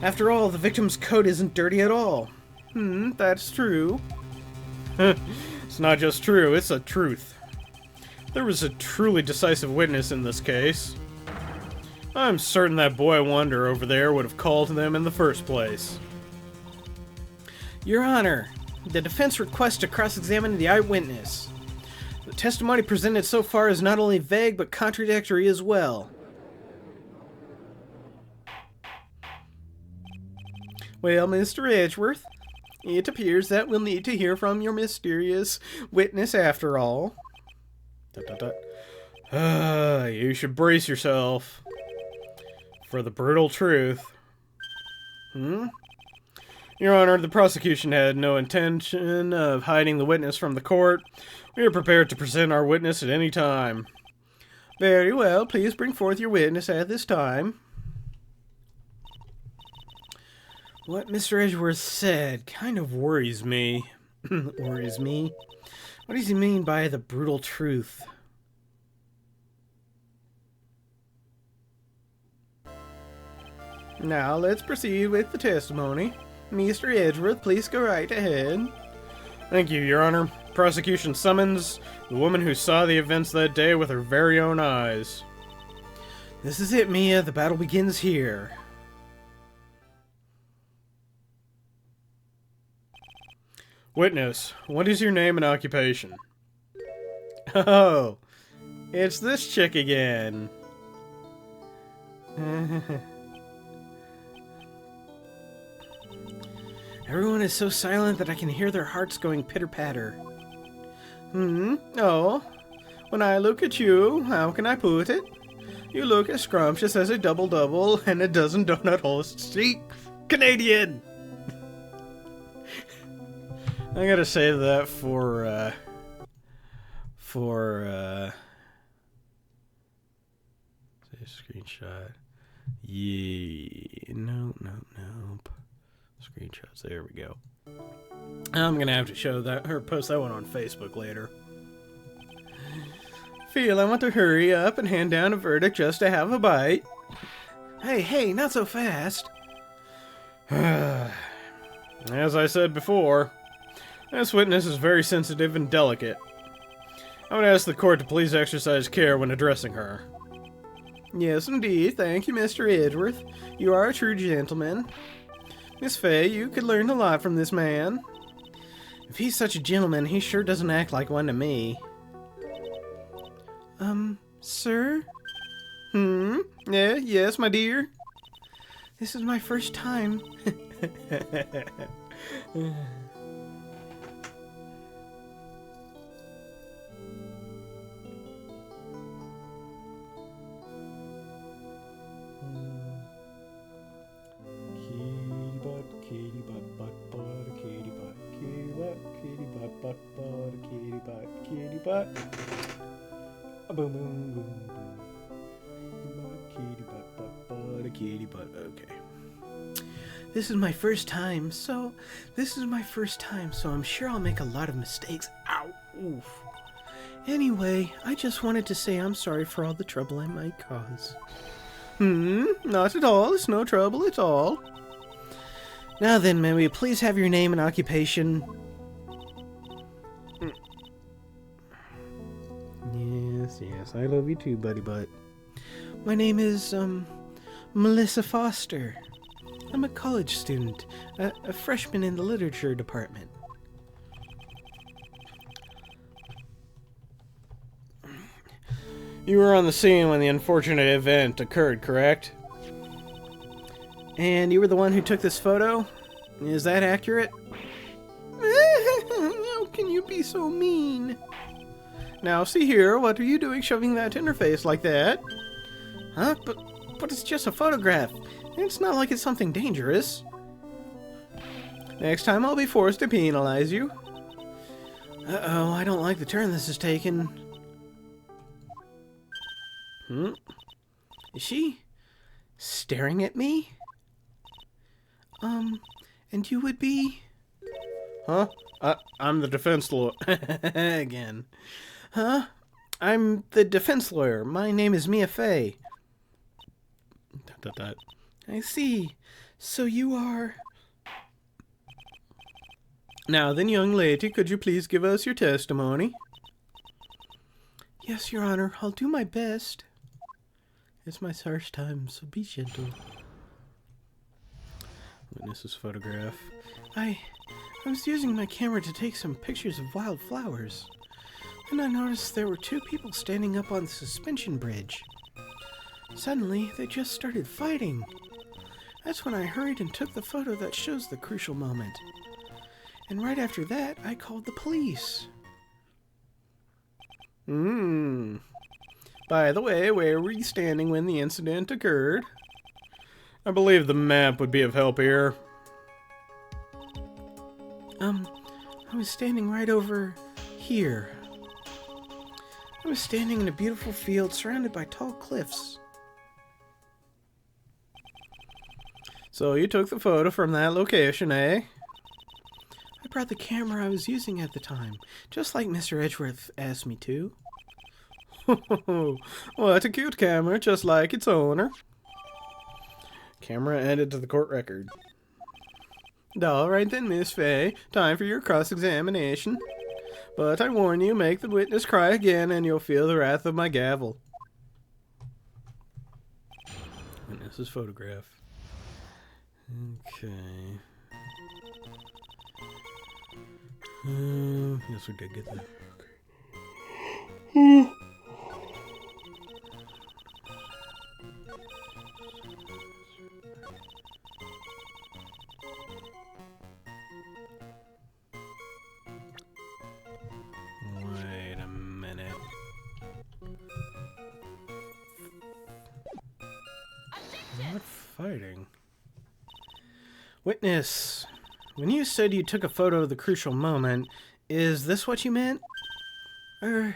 After all, the victim's coat isn't dirty at all. That's true. It's not just true, it's a truth. There was a truly decisive witness in this case. I'm certain that boy wonder over there would have called them in the first place. Your Honor, the defense requests to cross-examine the eyewitness. The testimony presented so far is not only vague, but contradictory as well. Well, Mr. Edgeworth, it appears that we'll need to hear from your mysterious witness after all. You should brace yourself for the brutal truth. Your Honor, the prosecution had no intention of hiding the witness from the court. We are prepared to present our witness at any time. Very well, please bring forth your witness at this time. What Mr. Edgeworth said kind of worries me. Worries me? What does he mean by the brutal truth? Now, let's proceed with the testimony. Mr. Edgeworth, please go right ahead. Thank you, Your Honor. Prosecution summons the woman who saw the events that day with her very own eyes. This is it, Mia. The battle begins here. Witness, what is your name and occupation? Oh, it's this chick again. Everyone is so silent that I can hear their hearts going pitter-patter. Oh, when I look at you, how can I put it? You look as scrumptious as a double-double and a dozen donut holes. See? Canadian! I gotta save that for screenshot. Yeah, nope. Screenshots, there we go. I'm gonna have to show that, or post that one on Facebook later. Feel I want to hurry up and hand down a verdict just to have a bite. Hey, not so fast. As I said before, this witness is very sensitive and delicate. I would ask the court to please exercise care when addressing her. Yes, indeed. Thank you, Mr. Edgeworth. You are a true gentleman. Miss Fay, you could learn a lot from this man. If he's such a gentleman, he sure doesn't act like one to me. Sir? Yeah, yes, my dear? This is my first time. kitty butt, butt, butt, kitty butt, kitty butt. Boom, boom, boom, boom. Kitty butt, butt, butt, a kitty butt. Okay. This is my first time, so I'm sure I'll make a lot of mistakes. Ow! Oof. Anyway, I just wanted to say I'm sorry for all the trouble I might cause. Not at all. It's no trouble at all. Now then, may we please have your name and occupation? Yes, I love you too, buddy butt. My name is, Melissa Foster. I'm a college student, a freshman in the literature department. You were on the scene when the unfortunate event occurred, correct? And you were the one who took this photo? Is that accurate? How can you be so mean? Now, see here, what are you doing shoving that in her face like that? Huh? But it's just a photograph. It's not like it's something dangerous. Next time I'll be forced to penalize you. Uh-oh, I don't like the turn this is taking. Is she staring at me? And you would be? Huh? I'm the defense lawyer. Again. Huh? I'm the defense lawyer. My name is Mia Fey. ... I see. So you are... Now then, young lady, could you please give us your testimony? Yes, Your Honor. I'll do my best. It's my first time, so be gentle. Witness's photograph. I was using my camera to take some pictures of wildflowers. And I noticed there were two people standing up on the suspension bridge. Suddenly, they just started fighting. That's when I hurried and took the photo that shows the crucial moment. And right after that, I called the police. By the way, where were you standing when the incident occurred? I believe the map would be of help here. I was standing right over here. I was standing in a beautiful field surrounded by tall cliffs. So you took the photo from that location, eh? I brought the camera I was using at the time, just like Mr. Edgeworth asked me to. What a cute camera, just like its owner. Camera added to the court record. All right then, Miss Fay, time for your cross-examination. But I warn you, make the witness cry again and you'll feel the wrath of my gavel. Witness's photograph. Okay. Yes, we did get that. Okay. Wait a minute. Not fighting. Witness, when you said you took a photo of the crucial moment, is this what you meant? All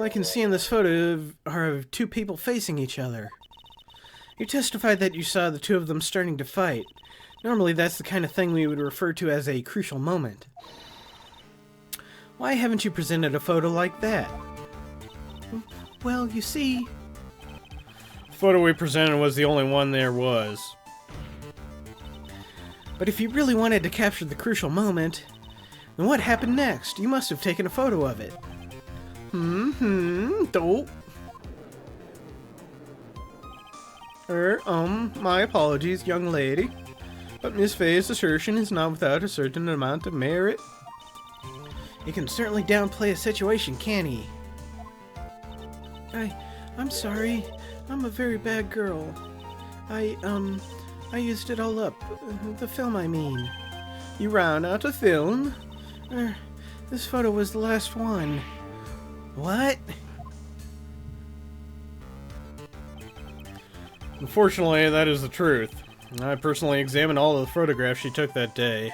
I can see in this photo are of two people facing each other. You testified that you saw the two of them starting to fight. Normally that's the kind of thing we would refer to as a crucial moment. Why haven't you presented a photo like that? Well, you see... The photo we presented was the only one there was. But if you really wanted to capture the crucial moment, then what happened next? You must have taken a photo of it. Dope. My apologies, young lady. But Miss Fay's assertion is not without a certain amount of merit. He can certainly downplay a situation, can he? I'm sorry. I'm a very bad girl. I used it all up. The film, I mean. You round out a film? This photo was the last one. What? Unfortunately, that is the truth. I personally examined all of the photographs she took that day.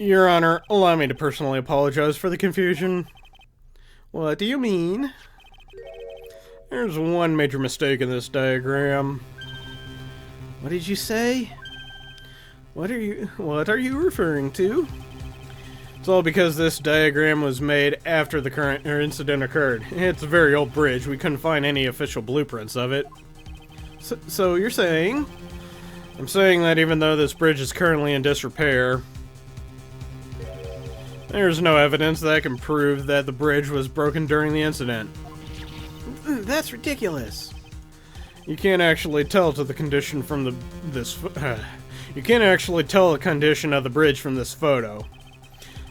Your Honor, allow me to personally apologize for the confusion. What do you mean? There's one major mistake in this diagram. What did you say? What are you referring to? It's all because this diagram was made after the current incident occurred. It's a very old bridge. We couldn't find any official blueprints of it. So you're saying? I'm saying that even though this bridge is currently in disrepair, there's no evidence that can prove that the bridge was broken during the incident. That's ridiculous. You can't actually tell to the condition from you can't actually tell the condition of the bridge from this photo.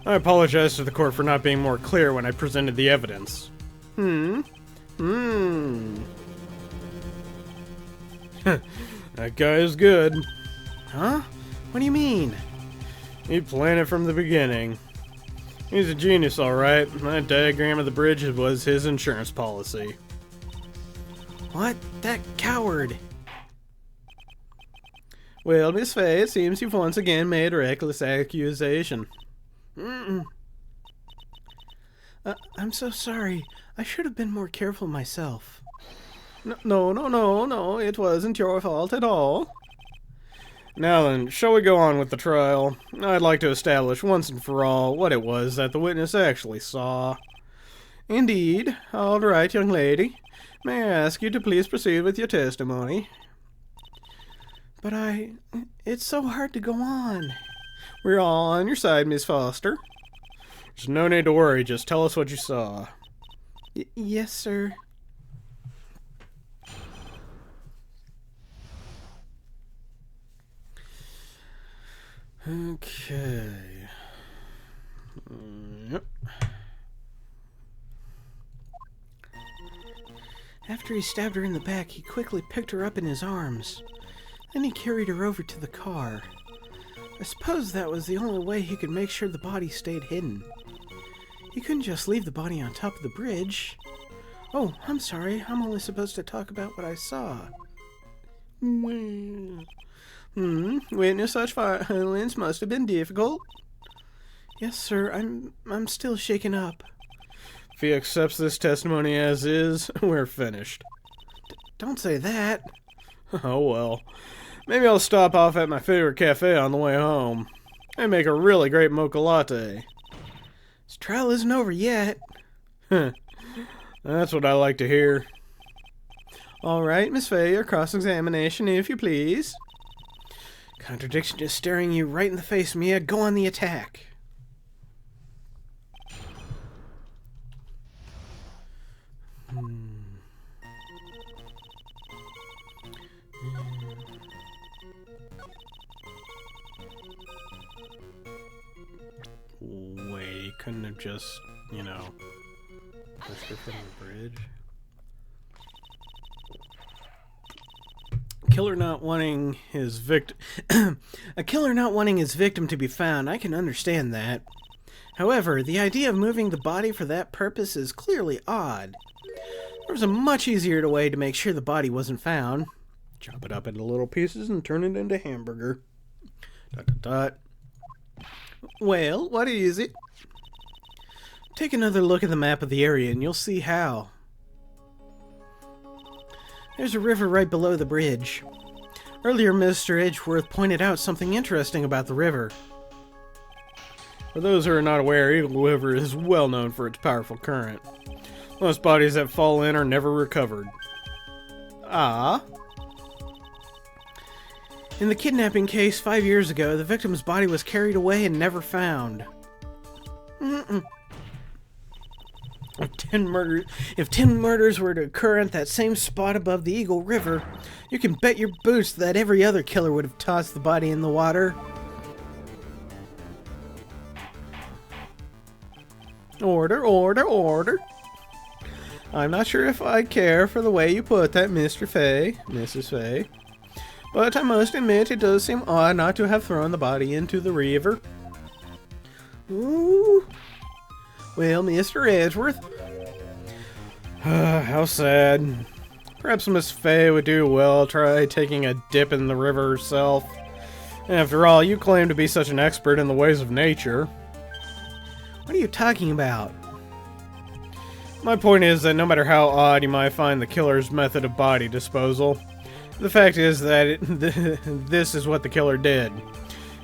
I apologize to the court for not being more clear when I presented the evidence. That guy is good. Huh? What do you mean? He planned it from the beginning. He's a genius, alright. That diagram of the bridge was his insurance policy. What? That coward! Well, Miss Fay, it seems you've once again made a reckless accusation. I'm so sorry. I should have been more careful myself. No, it wasn't your fault at all. Now then, shall we go on with the trial? I'd like to establish once and for all what it was that the witness actually saw. Indeed. All right, young lady. May I ask you to please proceed with your testimony? But it's so hard to go on. We're all on your side, Miss Foster. There's no need to worry, just tell us what you saw. Yes, sir. Okay. Yep. After he stabbed her in the back, he quickly picked her up in his arms. Then he carried her over to the car. I suppose that was the only way he could make sure the body stayed hidden. He couldn't just leave the body on top of the bridge. Oh, I'm sorry. I'm only supposed to talk about what I saw. Witness such violence must have been difficult. Yes, sir. I'm still shaken up. If he accepts this testimony as is, we're finished. Don't say that. Oh well. Maybe I'll stop off at my favorite cafe on the way home. They make a really great mocha latte. This trial isn't over yet. That's what I like to hear. All right, Miss Fay, your cross-examination, if you please. Contradiction is staring you right in the face, Mia. Go on the attack. Wait, he couldn't have just, pushed her from the bridge? A killer not wanting his victim to be found, I can understand that. However, the idea of moving the body for that purpose is clearly odd. There was a much easier way to make sure the body wasn't found. Chop it up into little pieces and turn it into hamburger. ... Well, what is it? Take another look at the map of the area and you'll see how. There's a river right below the bridge. Earlier, Mr. Edgeworth pointed out something interesting about the river. For those who are not aware, Eagle River is well known for its powerful current. Most bodies that fall in are never recovered. Ah. In the kidnapping case 5 years ago, the victim's body was carried away and never found. If 10 murders were to occur at that same spot above the Eagle River, you can bet your boots that every other killer would have tossed the body in the water. Order, order, order. I'm not sure if I care for the way you put that, Mr. Fay, Mrs. Fay. But I must admit it does seem odd not to have thrown the body into the river. Ooh. Well, Mr. Edgeworth. How sad. Perhaps Miss Fay would do well try taking a dip in the river herself. After all, you claim to be such an expert in the ways of nature. What are you talking about? My point is that no matter how odd you might find the killer's method of body disposal, the fact is that this is what the killer did.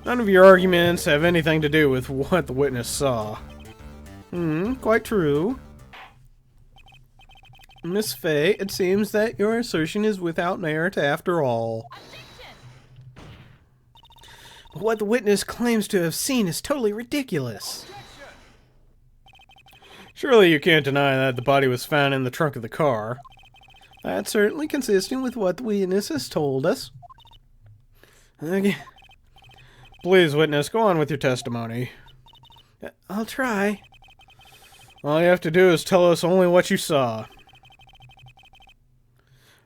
None of your arguments have anything to do with what the witness saw. Quite true. Miss Fay, it seems that your assertion is without merit after all. But what the witness claims to have seen is totally ridiculous. Surely you can't deny that the body was found in the trunk of the car. That's certainly consistent with what the witness has told us. Okay. Please, witness, go on with your testimony. I'll try. All you have to do is tell us only what you saw.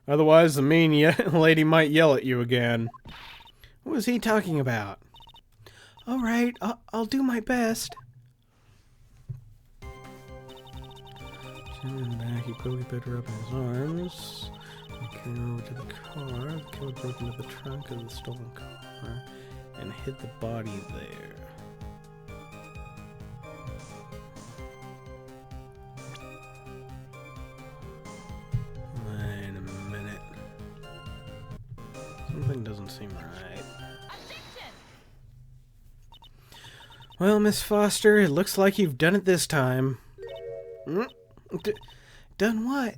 Otherwise, the mean lady might yell at you again. What was he talking about? All right, I'll do my best. And back, he quickly picked her up in his arms. He carried her over to the car. The killer broke into the trunk of the stolen car and hid the body there. Wait a minute. Something doesn't seem right. Well, Miss Foster, it looks like you've done it this time. Done what?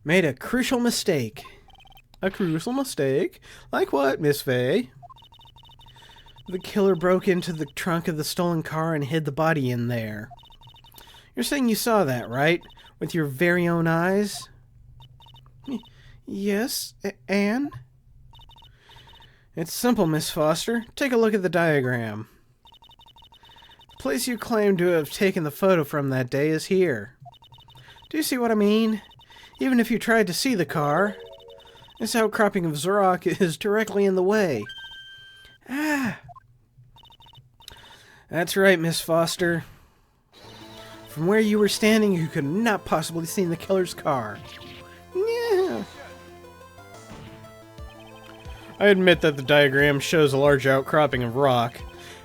Made a crucial mistake. A crucial mistake? Like what, Miss Fay? The killer broke into the trunk of the stolen car and hid the body in there. You're saying you saw that, right? With your very own eyes? Yes, and? It's simple, Miss Foster. Take a look at the diagram. The place you claim to have taken the photo from that day is here. Do you see what I mean? Even if you tried to see the car, this outcropping of rock is directly in the way. Ah! That's right, Miss Foster. From where you were standing, you could not possibly have seen the killer's car. Yeah. I admit that the diagram shows a large outcropping of rock.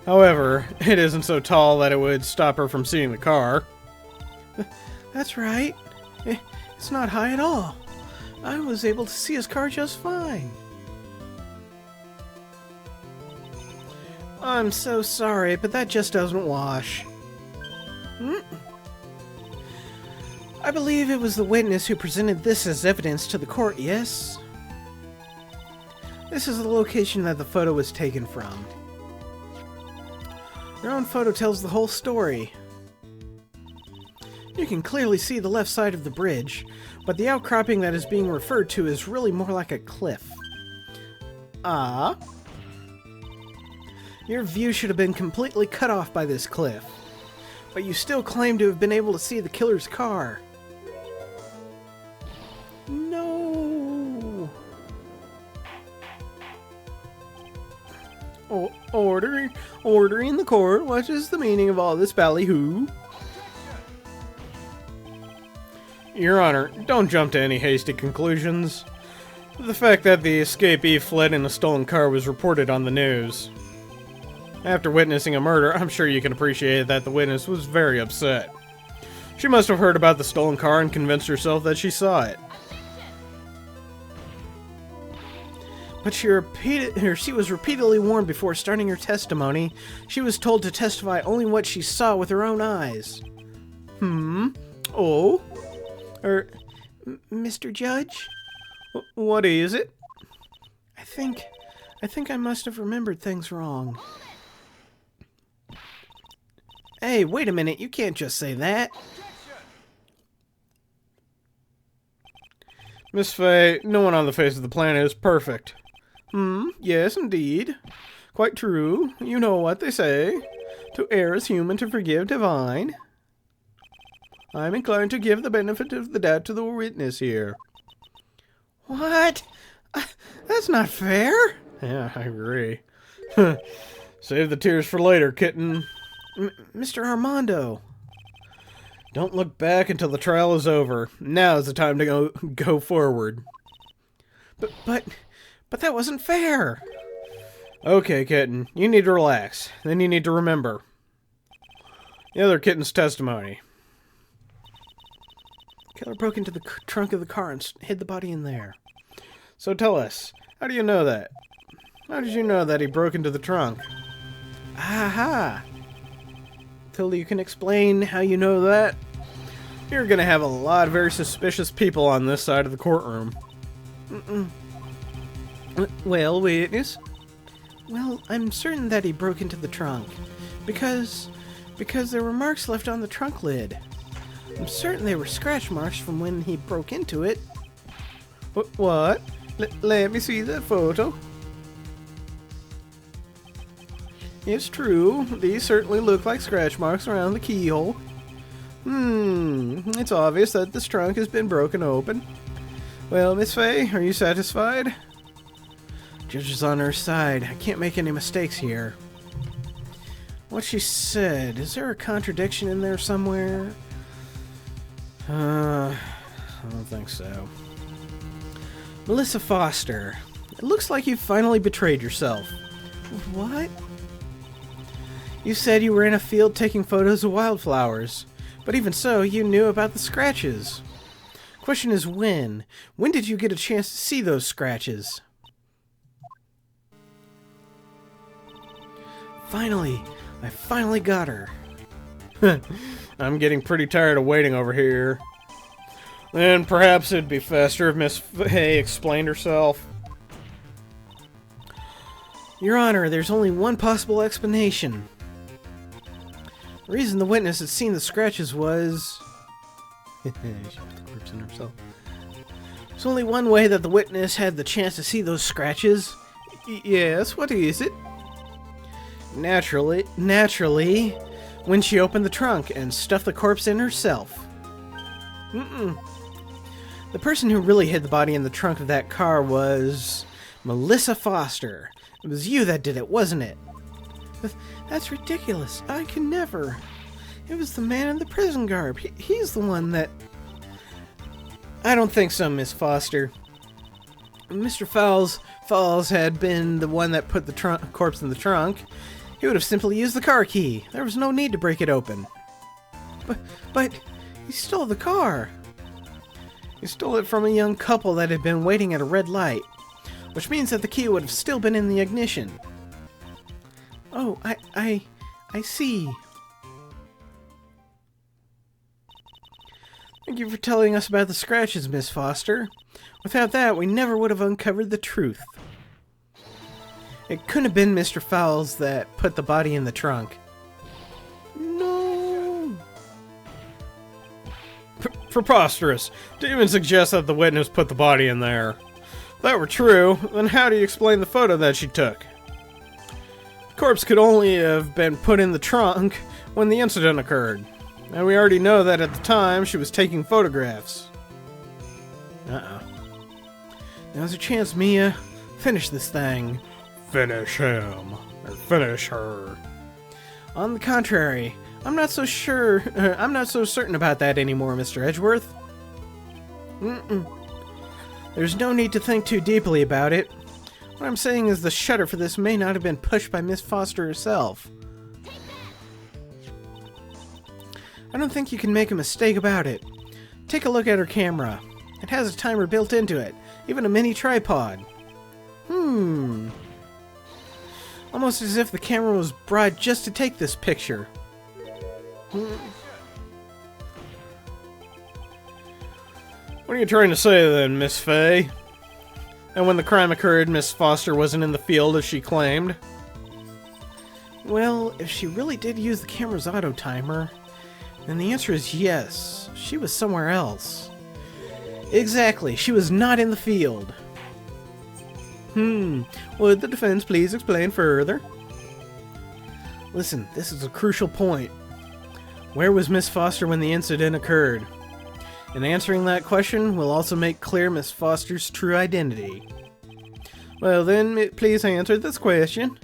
However, it isn't so tall that it would stop her from seeing the car. That's right. It's not high at all. I was able to see his car just fine. I'm so sorry, but that just doesn't wash. I believe it was the witness who presented this as evidence to the court, yes? This is the location that the photo was taken from. Your own photo tells the whole story. You can clearly see the left side of the bridge, but the outcropping that is being referred to is really more like a cliff. Ah? Your view should have been completely cut off by this cliff, but you still claim to have been able to see the killer's car. No. Order in the court. What is the meaning of all this ballyhoo? Your Honor, don't jump to any hasty conclusions. The fact that the escapee fled in a stolen car was reported on the news. After witnessing a murder, I'm sure you can appreciate that the witness was very upset. She must have heard about the stolen car and convinced herself that she saw it. But she was repeatedly warned before starting her testimony. She was told to testify only what she saw with her own eyes. Oh? Mr. Judge? What is it? I think I must have remembered things wrong. Hey, wait a minute, you can't just say that. Miss Fay, no one on the face of the planet is perfect. Yes, indeed. Quite true. You know what they say. To err is human, to forgive divine. I'm inclined to give the benefit of the doubt to the witness here. What? That's not fair. Yeah, I agree. Save the tears for later, kitten. Mr. Armando. Don't look back until the trial is over. Now is the time to go forward. But that wasn't fair. Okay, kitten, you need to relax. Then you need to remember the other kitten's testimony. Killer broke into the trunk of the car and hid the body in there. So tell us, how do you know that? How did you know that he broke into the trunk? Aha! Till you can explain how you know that, you're gonna have a lot of very suspicious people on this side of the courtroom. Well, witness? Well, I'm certain that he broke into the trunk. Because there were marks left on the trunk lid. I'm certain they were scratch marks from when he broke into it. What? Let me see that photo. It's true. These certainly look like scratch marks around the keyhole. It's obvious that this trunk has been broken open. Well, Miss Fay, are you satisfied? Judge is on her side. I can't make any mistakes here. What she said, is there a contradiction in there somewhere? I don't think so. Melissa Foster, it looks like you finally betrayed yourself. What? You said you were in a field taking photos of wildflowers, but even so, you knew about the scratches. Question is when? When did you get a chance to see those scratches? Finally! I finally got her. I'm getting pretty tired of waiting over here. Then perhaps it'd be faster if Miss Fay explained herself. Your Honor, there's only one possible explanation. The reason the witness had seen the scratches was... She put the corpse in herself. There's only one way that the witness had the chance to see those scratches. Yes, what is it? Naturally, when she opened the trunk and stuffed the corpse in herself. The person who really hid the body in the trunk of that car was Melissa Foster. It was you that did it, wasn't it? That's ridiculous. I can never. It was the man in the prison garb. He's the one that... I don't think so, Miss Foster. Mr. Falls had been the one that put the corpse in the trunk. He would have simply used the car key. There was no need to break it open. But he stole the car. He stole it from a young couple that had been waiting at a red light, which means that the key would have still been in the ignition. Oh, I see. Thank you for telling us about the scratches, Miss Foster. Without that, we never would have uncovered the truth. It couldn't have been Mr. Fowles that put the body in the trunk. No. Preposterous. To even suggest that the witness put the body in there. If that were true, then how do you explain the photo that she took? The corpse could only have been put in the trunk when the incident occurred. And we already know that at the time she was taking photographs. Now's your chance, Mia. Finish this thing. Finish him. Or finish her. On the contrary, I'm not so certain about that anymore, Mr. Edgeworth. There's no need to think too deeply about it. What I'm saying is the shutter for this may not have been pushed by Miss Foster herself. I don't think you can make a mistake about it. Take a look at her camera. It has a timer built into it, even a mini tripod. Almost as if the camera was brought just to take this picture. What are you trying to say then, Miss Fay? And when the crime occurred, Miss Foster wasn't in the field as she claimed? Well, if she really did use the camera's auto timer, then the answer is yes. She was somewhere else. Exactly, she was not in the field. Would the defense please explain further? Listen, this is a crucial point. Where was Miss Foster when the incident occurred? And answering that question will also make clear Miss Foster's true identity. Well then, please answer this question.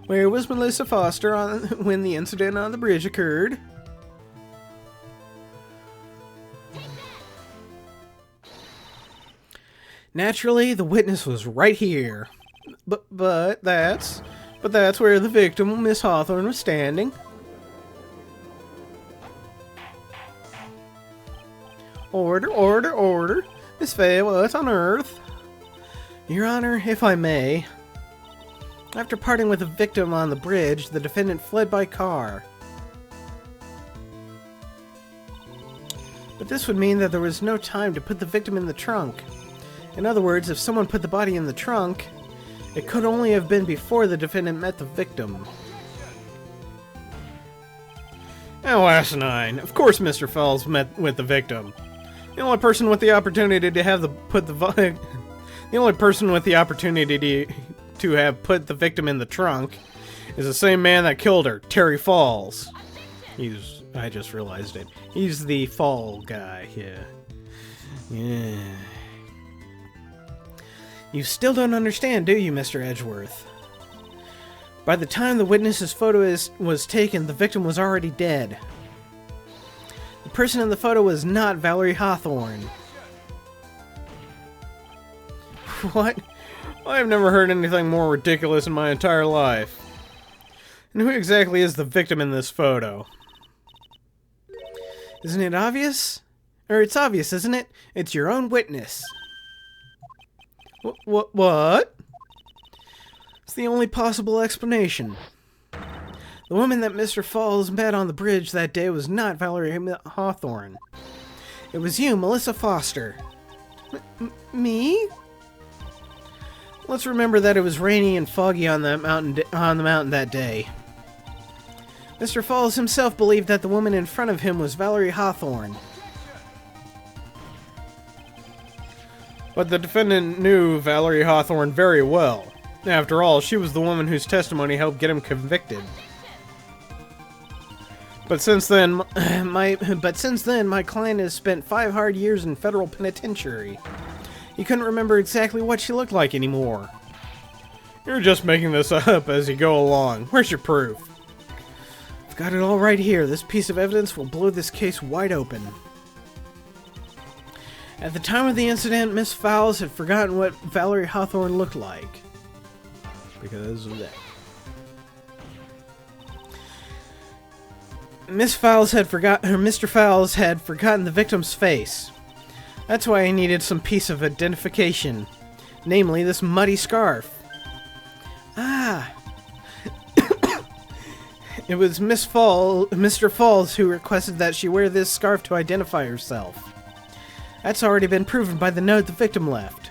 Where was Melissa Foster when the incident on the bridge occurred? Naturally, the witness was right here. But that's where the victim, Miss Hawthorne, was standing. Order, order, order. Miss Fay, what's on earth? Your Honor, if I may. After parting with the victim on the bridge, the defendant fled by car. But this would mean that there was no time to put the victim in the trunk. In other words, if someone put the body in the trunk, it could only have been before the defendant met the victim. How asinine. Of course Mr. Fells met with the victim. The only person with the opportunity to have put the victim in the trunk is the same man that killed her, Terry Falls. I just realized it. He's the fall guy, yeah. You still don't understand, do you, Mr. Edgeworth? By the time the witness's photo was taken, the victim was already dead. The person in the photo was not Valerie Hawthorne. What? I've never heard anything more ridiculous in my entire life. And who exactly is the victim in this photo? Isn't it obvious? It's obvious, isn't it? It's your own witness. What? It's the only possible explanation. The woman that Mr. Falls met on the bridge that day was not Valerie Hawthorne. It was you, Melissa Foster. Me? Let's remember that it was rainy and foggy on the mountain that day. Mr. Falls himself believed that the woman in front of him was Valerie Hawthorne. But the defendant knew Valerie Hawthorne very well. After all, she was the woman whose testimony helped get him convicted. But since then, my client has spent 5 hard years in federal penitentiary. He couldn't remember exactly what she looked like anymore. You're just making this up as you go along. Where's your proof? I've got it all right here. This piece of evidence will blow this case wide open. At the time of the incident, Miss Fowles had forgotten what Valerie Hawthorne looked like. Because of that. Mr. Fowles had forgotten the victim's face. That's why he needed some piece of identification. Namely, this muddy scarf. Ah. It was Mr. Falls who requested that she wear this scarf to identify herself. That's already been proven by the note the victim left.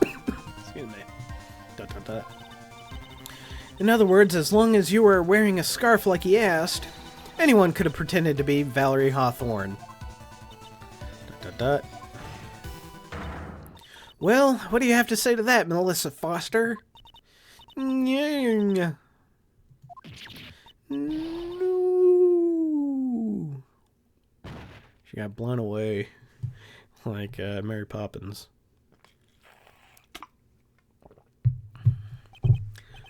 Excuse me. In other words, as long as you were wearing a scarf like he asked, anyone could have pretended to be Valerie Hawthorne. Well, what do you have to say to that, Melissa Foster? No. She got blown away like Mary Poppins.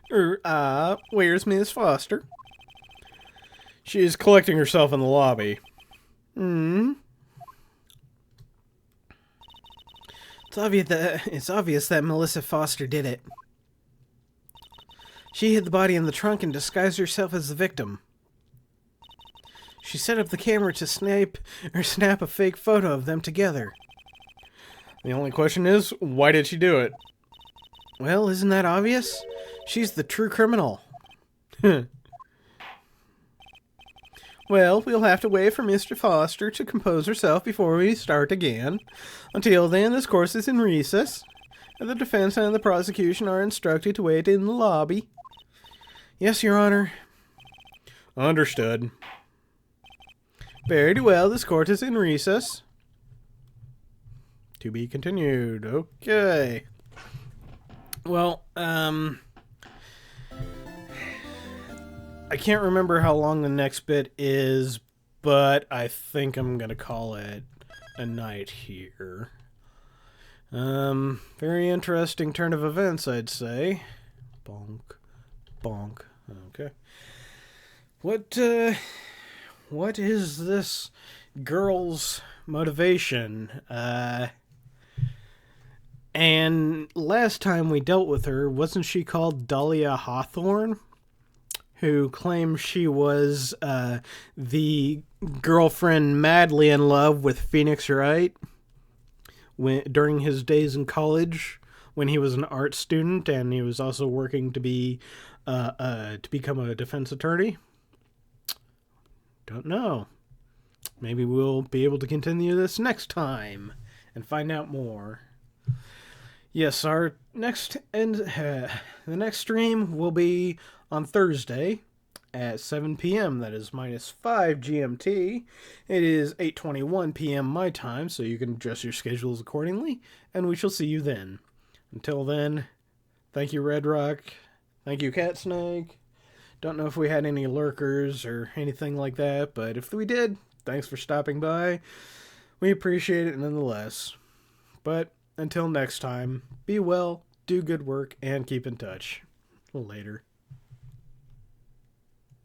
Where's Miss Foster? She's collecting herself in the lobby. It's obvious that Melissa Foster did it. She hid the body in the trunk and disguised herself as the victim. She set up the camera to snap a fake photo of them together. The only question is, why did she do it? Well, isn't that obvious? She's the true criminal. Well, we'll have to wait for Mr. Foster to compose herself before we start again. Until then, this course is in recess, and the defense and the prosecution are instructed to wait in the lobby. Yes, Your Honor. Understood. Very well, this court is in recess. To be continued. Okay. Well, I can't remember how long the next bit is, but I think I'm gonna call it a night here. Very interesting turn of events, I'd say. Bonk. Bonk. Okay. What is this girl's motivation? And last time we dealt with her, wasn't she called Dahlia Hawthorne? Who claimed she was the girlfriend madly in love with Phoenix Wright during his days in college when he was an art student and he was also working to become a defense attorney. Don't know. Maybe we'll be able to continue this next time and find out more. Yes, our next the next stream will be on Thursday at 7 p.m. That is -5 GMT. It is 8:21 p.m. my time, so you can adjust your schedules accordingly, and we shall see you then. Until then, thank you, Red Rock. Thank you, Cat Snake. Don't know if we had any lurkers or anything like that, but if we did, thanks for stopping by. We appreciate it nonetheless. But until next time, be well, do good work, and keep in touch. Later.